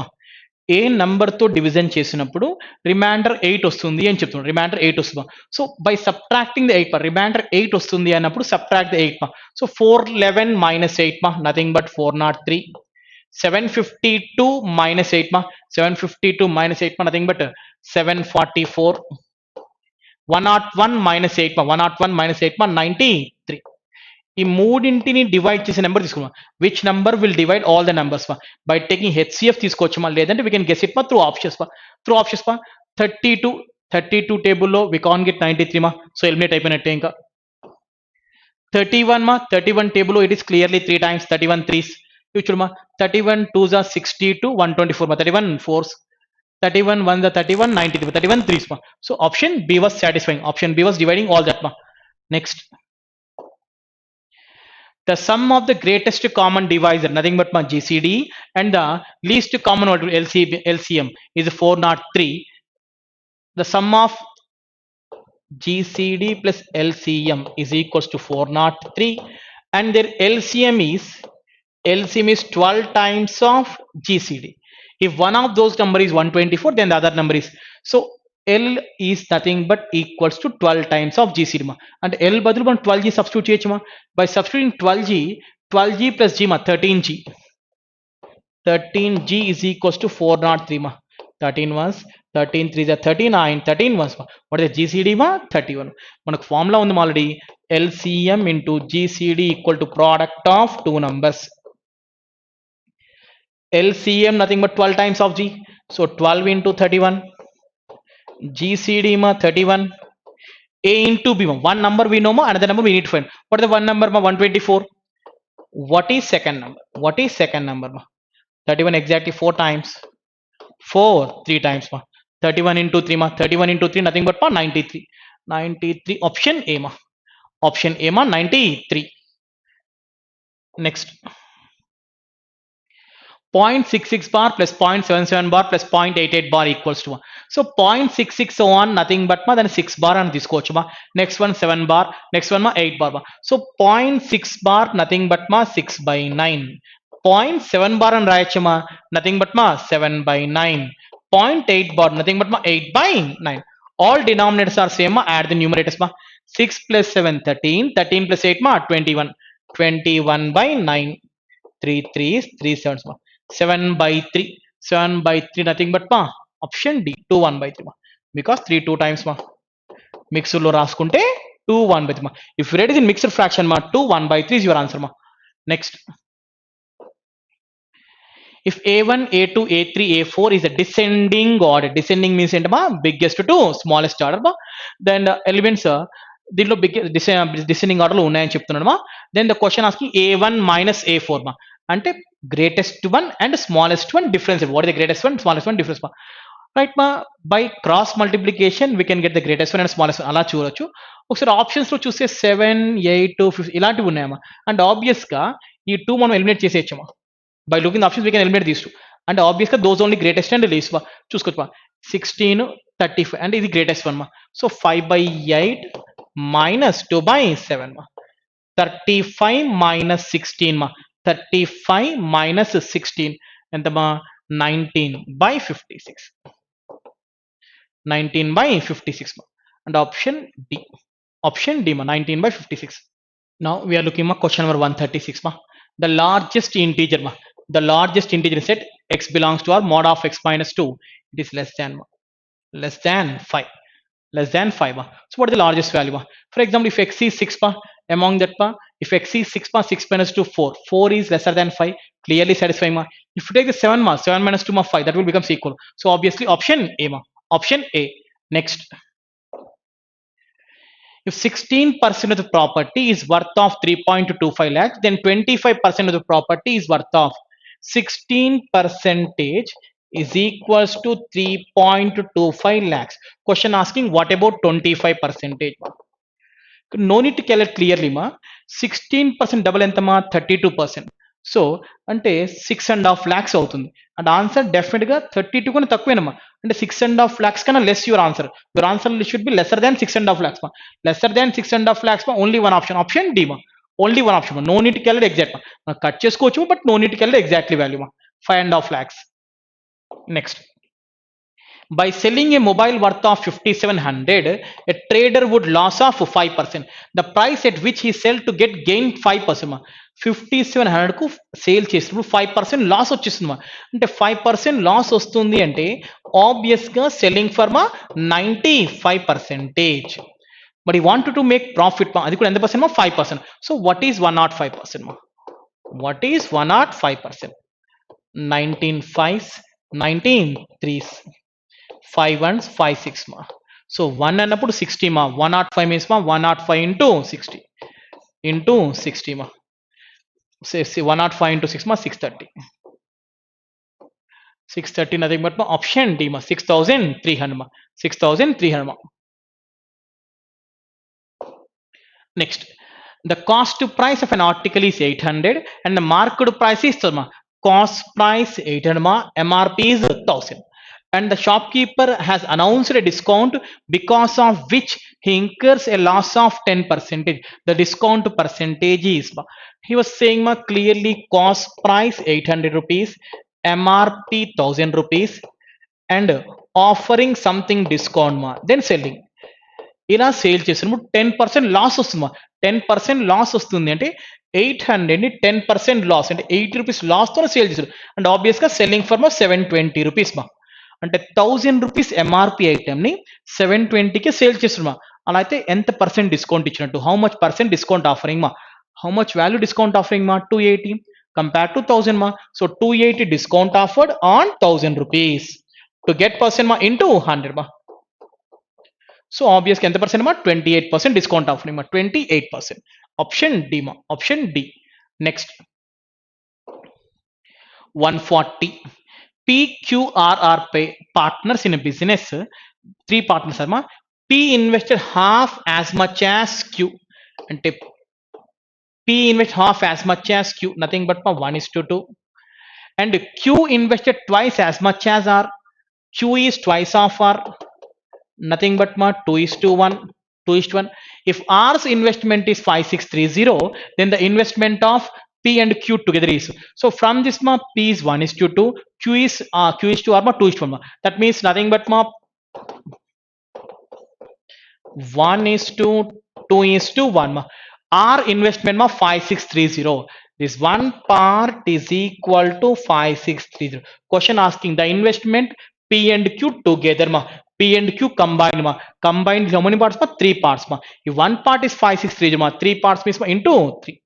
ఏ నంబర్తో division చేసినప్పుడు reminder 8 వస్తుంది అని చెప్తున్నాడు. Reminder 8 వస్తుంది. So by subtracting the 8 reminder 8 వస్తుంది అన్నప్పుడు subtract the 8 so 411 minus 8 nothing but 403. 752 minus 8 752 minus 8 nothing but 744. 101 minus 8 101 minus 8 93. ఈ మూడింటిని డివైడ్ చేసే నెంబర్ తీసుకున్నాం. Which number will divide all the numbers by taking HCF తీసుకోవచ్చు లేదంటే we can guess it through options 32 టేబుల్లో వి can get 93 so eliminate అయిపోయినట్టే. ఇంకా 31 table it is clearly 3 times 31 3s చూడమా 31 2s are 62 124 31 4s 31 1s are 31 93 31 3s so option B was satisfying. Option B was dividing all that next the sum of the greatest common divisor nothing but my GCD and the least common LCM is 403. The sum of GCD plus LCM is equals to 403 and their LCM is 12 times of GCD. If one of those number is 124 then the other number is so L is nothing but equals to 12 times of GCD and L బదులు మనం 12G substitute చేయొచ్చు by substituting 12G plus G 13G is equals to 403 13 ones 13 3s are 39 13 ones what is the GCD 31 మనకు formula ఉంది already LCM into GCD equal to product of two numbers. LCM nothing but 12 times of G so 12 into 31 GCD 31 A into B one number we know another number we need to find. What is the one number 124? What is second number 31 exactly 4 times 4 3 times 31 into 3 31 into 3 nothing but 93 option A 93. Next 0.66 bar plus 0.77 bar plus 0.88 bar equals to 1. So 0.66 on nothing but then 6 bar and this coach next one 7 bar next one 8 bar so 0.6 bar nothing but 6 by 9. 0.7 bar and rayachama nothing but 7 by 9. 0.8 bar nothing but 8 by 9. All denominators are same add the numerators 6 plus 7 13 13 plus 8 21 21 by 9 3 3s 3 7s 7 by 3 nothing but option D 2 1 by 3 because 3 2 times mixer lo raskunte 2 1 by 3 if you read it in mixed fraction 2 1 by 3 is your answer next if A1 A2 A3 A4 is a descending order descending means biggest to smallest order then the elements దీంట్లో descending ఆర్డర్లో ఉన్నాయని చెప్తున్నాడు then the question asking A1 minus A4 అంటే greatest one and smallest one difference. What is the greatest one smallest one difference right by cross multiplication we can get the greatest one and smallest one అలా చూడొచ్చు. ఒకసారి options లో చూస్తే 7 8 15 ఇలాంటివి ఉన్నాయమ్మా and obvious గా ఈ 2 మనం eliminate చేసేయచ్చమ్మా by looking the options we can eliminate these two and obviously those only greatest and least చూసుకోవచ్చు 16 35 and ఇది greatest one so 5 by 8 minus 2 by 7 35 minus 16 35 minus 16 and the 19 by 56 19 by 56 ma. And option D ma, 19 by 56. Now we are looking at question number 136 ma. The largest integer ma. The largest integer set x belongs to our mod of x minus 2. It is less than 5. Less than 5 ma. So what is the largest value ma? For example, if x is 6 ma, among that ma, if x is 6 ma, 6 minus 2 4. 4 is lesser than 5, clearly satisfying ma. If you take the 7 ma, 7 minus 2 ma, 5, that will become equal. So obviously option A ma. Option A. Next, if 16% of the property is worth of 3.25 lakhs, then 25% of the property is worth of 16 percentage is equals to 3.25 lakhs. Question asking what about 25 percentage? No need to calculate clearly ma. 16% double ఎంత మా 32%. So అంటే 6.5 lakhs అవుతుంది. And answer definite గా 32 కన్నా తక్కువేనమ్మా. అంటే 6.5 lakhs కన్నా less your answer. Your answer should be lesser than 6.5 lakhs మా. Lesser than 6.5 lakhs మా. Only one option, option D మా. ఓన్లీ వన్ ఆప్షన్ మా. నో నీట్ కెళ్ళడ్ ఎగ్జాక్ట్ మా. కట్ చేసుకోవచ్చు but no need calculate exactly value మా. 5.5 lakhs. Next, by selling a mobile worth of 5700, a trader would loss of 5%. The price at which he sell to get gain 5%. 5700 కు sale చేసినప్పుడు 5% loss వచ్చేస్తుంది. అంటే 5% loss వస్తుంది అంటే obvious గా selling for 95%. But ఈ want to make profit అది కూడా ఎంత percent 5%. So what is 105%? What is 105%? 19 5s, 19 3s, 5 1s, 5 6 ma. So 1 అన్నప్పుడు 60 ma. 105 means ma 105 into 60 into 60 ma. Say 105 into 6 ma 630. 630 nothing but ma option D ma 6300 ma. 6300 ma. Next, the cost price of an article is 800 and the market price is ma. Cost price 800 ma. MRP is 1000. And the shopkeeper has announced a discount because of which he incurs a loss of 10%. The discount percentage is, he was saying clearly cost price 800 rupees, MRP 1000 rupees, and offering something discount then selling. ఇలా sale చేసినప్పుడు 10% loss వస్తుంది. 10% loss వస్తుంది అంటే 800 ని 10% loss అంటే 80 rupees loss తో sale చేశారు. And obvious గా సెల్లింగ్ ఫర్ 720 రూపీస్ మా. అంటే 1000 రూపీస్ ఎంఆర్పి ఐటమ్ ని 720కి సేల్ చేస్తున్నా. అలా అయితే ఎంత పర్సెంట్ డిస్కౌంట్ ఇచ్చినట్టు? How much percent discount offering మా? How much value discount offering మా? 280 కంపేర్ టు 1000 మా. So 280 discount offered on 1000 rupees to get percent మా ఇంటూ 100 మా. సో ఆబ్వియస్గా ఎంత పర్సెంట్ మా? 28% డిస్కౌంట్ ఆఫరింగ్ మా. 28%. ఆప్షన్ డి మా. Option D. Next 140. PQRR partners in a business, 3 partners are ma. P invested half as much as Q. And P invested half as much as Q, nothing but 1:2. And Q invested twice as much as R. Q is twice of R, nothing but 2:1. 2:1. If R's investment is 5630, then the investment of P and Q together is, so from this ma P is 1:2, Q is 2 or 2:1 ma. That means nothing but 1:2:1 ma. R investment 5630. This one part is equal to 5630. Question asking the investment P and Q together ma. P and Q combined ma. Combined how many parts ma? 3 parts ma. If one part is 5630 ma, 3 parts means into 3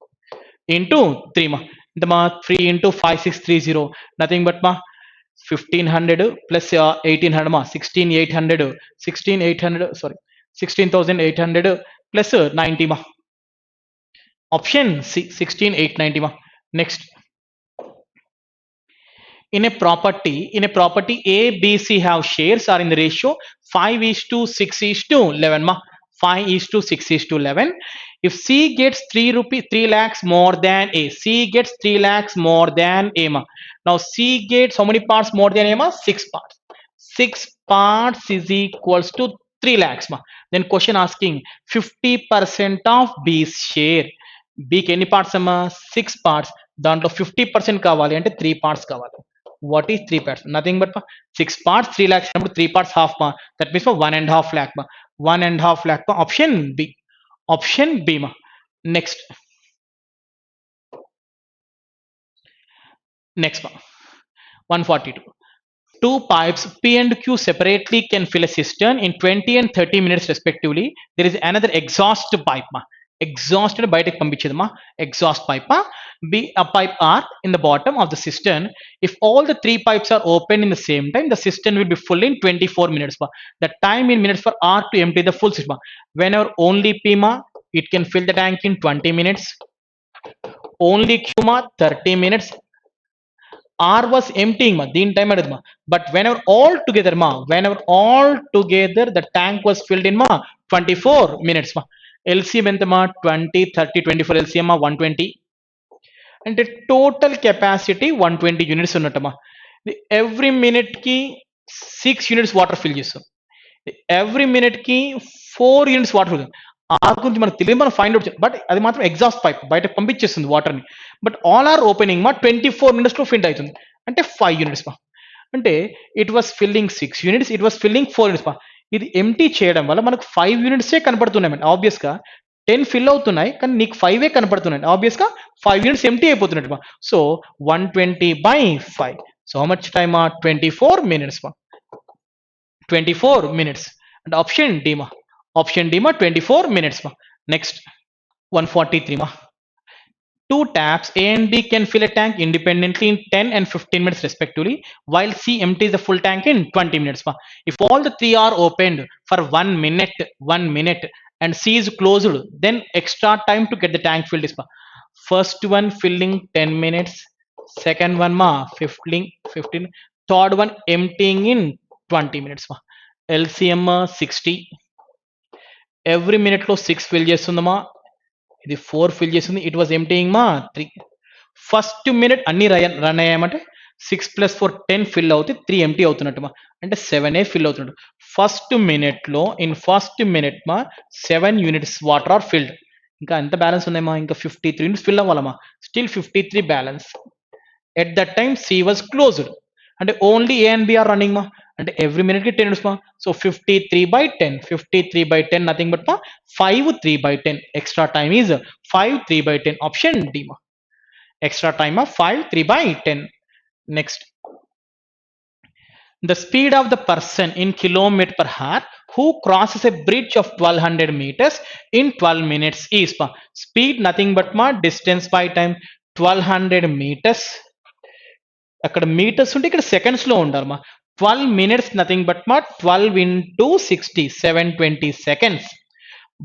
into 3 ma. The 3 into 5630, nothing but 1500 plus 1800 ma. 16,800 plus 90 ma. Option C 16,890 ma. Next, in a property A, B, C have shares are in the ratio 5:6:11 ma. 5:6:11. If C gets 3 lakhs more than A, C gets 3 lakhs more than A ma. Now C gets how many parts more than A ma? 6 parts. 6 parts is equals to 3 lakhs ma. Then question asking 50% of B's share. B కి ఎన్ని parts అమ్మా? 6 parts. దాంట్లో 50% కావాలి అంటే 3 parts కావాలి. What is 3 parts? Nothing but 6 parts, 3 lakhs, 3 parts half ma. That means for 1.5 lakh ma. 1.5 lakh ma. Option B. Option B ma. Next. Next ma. 142. Two pipes P and Q separately can fill a cistern in 20 and 30 minutes respectively. There is another exhaust pipe ma. Exhaust and బయటకు పంపించేదమ్మా exhaust pipe B a pipe R in the bottom of the cistern. If all the three pipes are open in the same time, the cistern will be full in 24 minutes ma. The time in minutes for R to empty the full cistern. Whenever only P ma, it can fill the tank in 20 minutes. Only Q ma 30 minutes. R was emptying ma, దీని time అడగదు ma. But whenever all together the tank was filled in ma 24 minutes ma. LCM ఎంత ma 20 30 24 LCM ma 120 అంటే total capacity 120 units ఉన్నట్టమా. Every minute కి 6 units water fill చేస్తాం. Every minute కి 4 units water fill. ఆ గురించి మనకు తెలియదు, మనం ఫైండ్ అవుట్. బట్ అది మాత్రం ఎగ్జాస్ట్ పైప్ బయట పంపించేస్తుంది వాటర్ని. బట్ ఆల్ ఆర్ ఓపెనింగ్ మా 24 మినిట్స్లో ఫిల్ అవుతుంది. అంటే 5 యూనిట్స్ మా. అంటే it was filling 6 units, it was filling 4 units మా. ఇది ఎంటీ చేయడం వల్ల మనకు 5 యూనిట్సే కనపడుతున్నాయి. ఆబ్వియస్గా 10 ఫిల్ అవుతున్నాయి కానీ నీకు 5 కనపడుతున్నాయి. ఆబ్వియస్గా 5 యూనిట్స్ ఎంటీ అయిపోతున్నట్టు మా. So 120/5. So how much time 24 minutes మా. 24 minutes. And option D ma. Option D ma 24 minutes ma. Next 143 ma. Two taps A and B can fill a tank independently in 10 and 15 minutes respectively, while C empties the full tank in 20 minutes ma. If all the three are opened for 1 minute and C is closed, then extra time to get the tank filled is ma. First one filling 10 minutes, second one ma 15, third one emptying in 20 minutes ma. LCM 60. Every మినిట్లో 6 fill చేస్తుందమ్మా, ఇది 4 fill చేస్తుంది. It was emptying మా 3. First minute అన్ని run అయ్యామంటే 6 + 4 10 fill అవుతుంది, 3 empty అవుతున్నట్టు అంటే 7 fill అవుతున్నట్టు. First minute మా 7 యూనిట్స్ వాటర్ ఆర్ ఫిల్డ్. ఇంకా ఎంత బ్యాలెన్స్ ఉన్నాయమ్మా, ఇంకా 53 యూనిట్స్ ఫిల్ అవ్వాలమ్మా. Still 53 balance. At that time C was closed. అంటే only A and B are running మా. అంటే ఎవ్రీ మినిట్ కి 10 minutes మా. సో 53/10 నథింగ్ బట్ మా 5 3/10. Extra time is 5 3/10. Option D మా. Extra time 5 3/10. Next, the speed of the person in kilometer per hour who crosses a bridge of 1200 meters in 12 minutes is ma. Speed nothing but ma distance by time 1200 meters. అక్కడ metres ఉంటే ఇక్కడ seconds లో ఉండాలి మా. 12 minutes nothing but ma 12 into 60 720 seconds.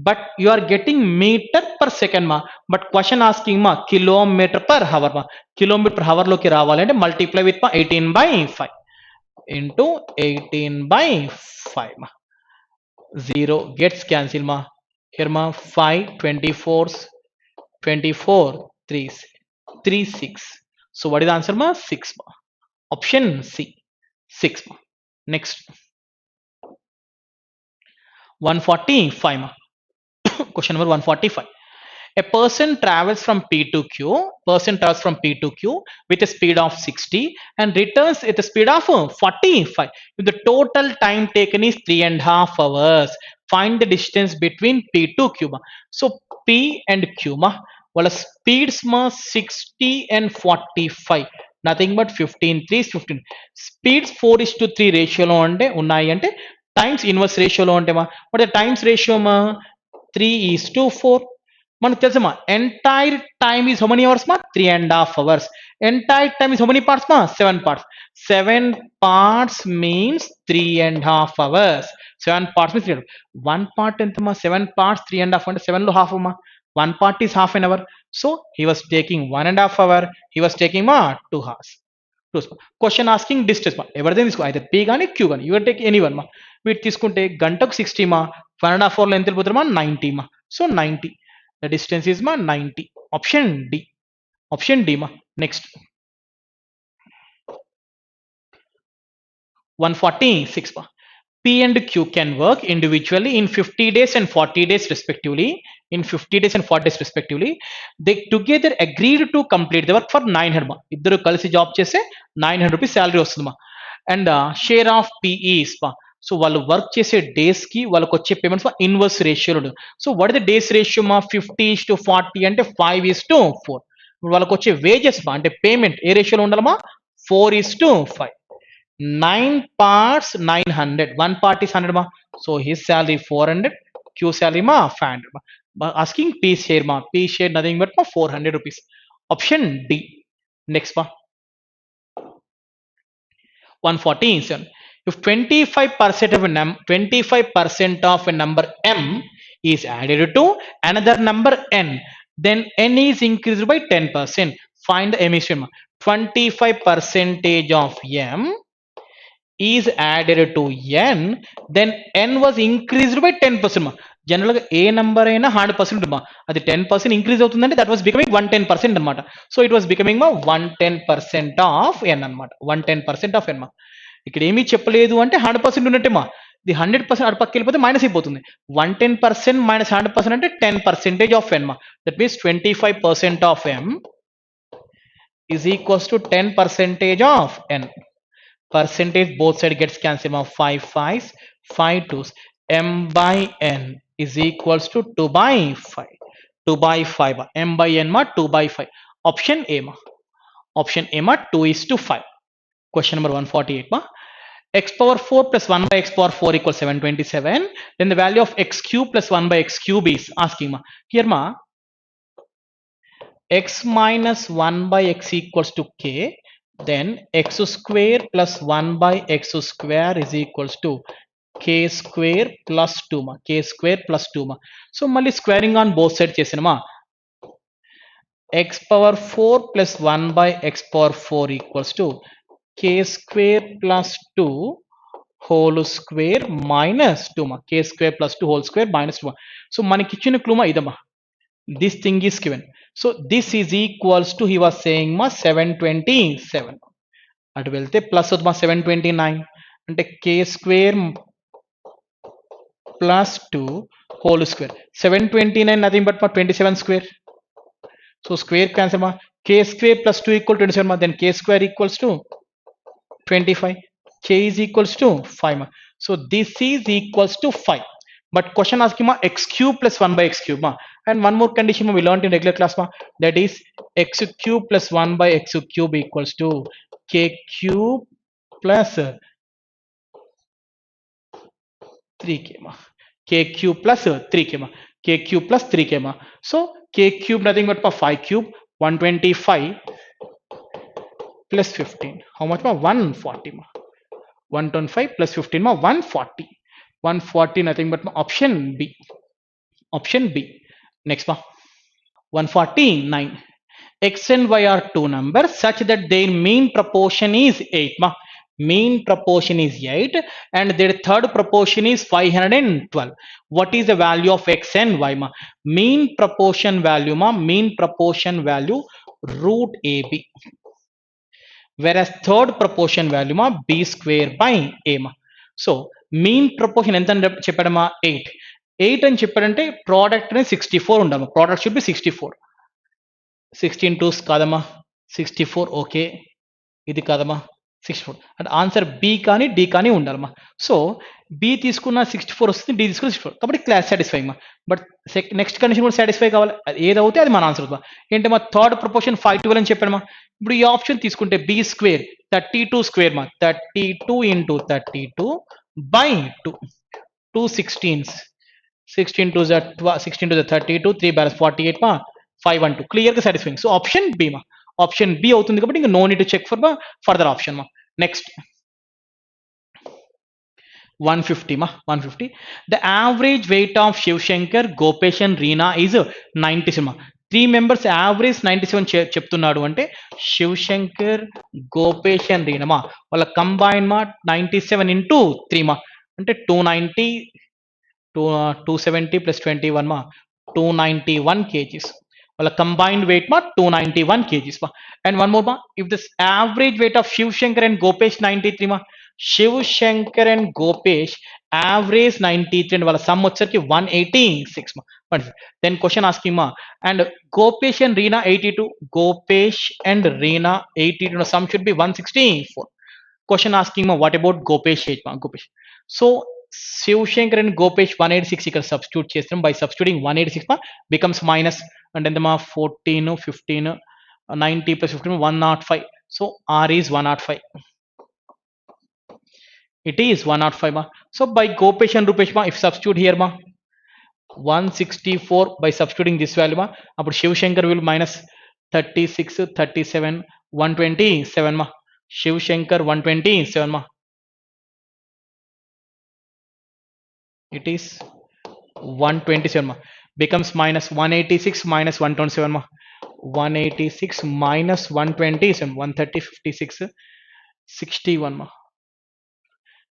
But you are getting meter per second ma. But question asking ma kilometer per hour ma. Kilometer per hour లోకి రావాలంటే multiply with ma 18/5 into 18/5 ma. 0 gets cancelled ma. Here ma 5 24 3 6. So what is the answer ma? 6 ma. Option C 6 ma. Next 145 ma. Question number 145. A person travels from P to Q with a speed of 60 and returns at a speed of 45. If the total time taken is 3.5 hours, find the distance between P to Q ma. So P and Q ma వాళ్ళ speeds మా 60 and 45, nothing but 15 3 15. Speeds 4:3 రేషియోలో ఉన్నాయి అంటే times inverse రేషియోలో ఉంటే మా. But times ratio మా 3:4. మనకు తెలుసమ్మా entire time is how many hours మా 3.5 hours. Entire time is how many parts మా 7 parts. 7 parts means 3.5 hours. 7 parts means 3. 1 part ఎంత మా 7 parts 3.5 అంటే 7 లో హాఫ్ మా. 1 part is half an hour. So he was taking 1.5 hour. He was taking ma 2 hours. Question asking distance ma. Everything is either P gaani Q gaani. You can take anyone ma. వీటి తీసుకుంటే గంటకు 60 మా. 1.5 hour లో ఎంత వెళ్ళిపోతారు మా 90 మా. So 90. The distance is ma 90. Option D. Option D ma. Next 146 ma. P and Q can work individually in 50 days and 40 days respectively. in 50 days and 40 days respectively. They together agreed to complete the work for 900 ma. ఇద్దరు కలిసి job చేస్తే 900 rupees salary వస్తుందమ్మా. And share of PEs మా. So వాళ్ళు work చేసే days కి వాళ్ళకి వచ్చే పేమెంట్స్ ఇన్వర్స్ రేషియోలో. So what is the days ratio మా 50:40 అంటే 5:4. ఇప్పుడు వాళ్ళకి వచ్చే వేజెస్ మా అంటే పేమెంట్ ఏ రేషియోలో ఉండాలమ్మా 4:5. 9 parts 900. One part is 100 ma. So his salary 400. Q salary ma 500 ma. Asking P share ma. P share nothing but ma 400 rupees. Option D. Next ma. 147. If 25% of a 25% of a number m is added to another number n, then n is increased by 10%. Find the emission. 25% of m is added to n, then n was increased by 10%. మా జనరల్గా ఏ number అయినా 100% మా అది 10% increase అవుతుందంటే that was becoming 110% అనమాట. So it was becoming మా 110% of ఎన్ అనమాట. 110% of ఎన్ మా. ఇక్కడ ఏమీ చెప్పలేదు అంటే 100% ఉన్నట్టే మా. ఇది 100% అటు పక్క వెళ్ళిపోతే మైనస్ అయిపోతుంది. 110% మైనస్ 100% అంటే 10% ఆఫ్ ఎన్ మా. That means 25% of M is equals to 10% of n. Percentage both side gets cancelled of 5 5s 5 2s. M by n is equals to 2 by 5. 2 by 5 m by n ma 2 by 5. Option A ma. Option A ma 2:5. Question number 148 ma. X power 4 plus 1 by x power 4 equals 727. Then the value of x cube plus 1 by x cube is asking ma. Here ma x minus 1 by x equals to k. Then x square plus 1 by x square is equals to k square plus 2 ma. K square plus 2 ma. So mali squaring on both sides chesinama. X power 4 plus 1 by x power 4 equals to k square plus 2 whole square minus 2 ma. K square plus 2 whole square minus 2 ma. So maniki ichina clue ma idama. This thing is given. So this is equals to he was saying ma 727. అటు వెళ్తే plus అవుతుంది మా 729 అంటే k square plus 2 whole square. 729 nothing but మా 27 square. So square cancel మా. k square plus 2 equal 27 మా. Then k square equals to 25. k is equals to 5 ma. So this is equals to 5. But question asking ma x cube plus 1 by x cube ma. And one more condition ma we learned in regular class ma. That is x cube plus 1 by x cube equals to k cube plus 3k ma. K cube plus 3k ma. K cube plus 3k ma. So k cube nothing but 5 cube 125 plus 15. How much ma? 140 ma. 125 plus 15 ma 140. 140 nothing but option B. Option B. Next ma. 149. X and y are two numbers such that their mean proportion is 8 ma. Mean proportion is 8 and their third proportion is 512. What is the value of x and y ma? Mean proportion value ma. Mean proportion value root AB. Whereas third proportion value ma b square by a ma. So mean proportion ఎంత అని చెప్పాడమ్మా 8. 8 అని చెప్పాడంటే product అనేది 64 ఉండాలి. Product should be 64. 16 2s కాదమ్మా 64. Okay ఇది కాదమ్మా 64 అంటే ఆన్సర్ బి కానీ డి కానీ ఉండాలమ్మా. సో బి తీసుకున్న 64 వస్తుంది, డి తీసుకున్న 64 కాబట్టి క్లాస్ సాటిస్ఫై అమ్మా. బట్ నెక్స్ట్ కండిషన్ కూడా సాటిస్ఫై కావాలి. ఏదవుతే అది మన ఆన్సర్ అవుతుందా. ఏంటమ్మా థర్డ్ ప్రపోర్షన్ 512 అని చెప్పాడమ్మా. ఇప్పుడు ఈ ఆప్షన్ తీసుకుంటే బి స్క్వేర్ 32 స్క్వేర్ మా 32 into 32 by 2. 2 16s. 16 to the 16 to the 32 3 balance 48 ma 5 and 2 clear గా satisfying. So option B ma. Option B అవుతుంది కాబట్టి ఇంకా no need to check for the further option ma. Next 150 ma. 150. The average weight of Shiv Shankar, Gopesh and Reena is 97 ma. 3 members average 97 చెప్తున్నాడు అంటే Shiv Shankar గోపేష్ and Reena మా వాళ్ళ combine మా 97 into 3 మా అంటే 290 270 plus 21 ma 291 kgs. Well, combined weight ma 291 kgs ma. And one more ma, if this average weight of Shiv Shankar and Gopesh 93 ma, Shiv Shankar and Gopesh average 93 and వాళ్ళ sum వచ్చరికి 186 ma. Then question asking ma, and Gopesh and Reena 82, Gopesh and Reena 82, no, sum should be 164. Question asking ma, what about Gopesh age ma? Gopesh. So Shivshankar and Gopesh 186 ఇక్కడ substitute చేస్తాం. By substituting 186 ma becomes minus and then ma 14 15 90 plus 15 105. So R is 105. It is 105 ma. So by Gopesh and Rupesh ma, if substitute here ma, 164 by substituting this value ma, appudu Shiv Shankar will minus 36 37 127 ma. Shiv Shankar 127 ma. It is 127 ma. Becomes minus 186 minus 127 ma. 186 minus 127 130 56 61 ma.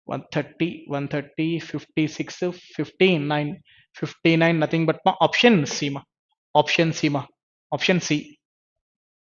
130 130 56 59 59 nothing but ma option C ma. Option C ma. Option C.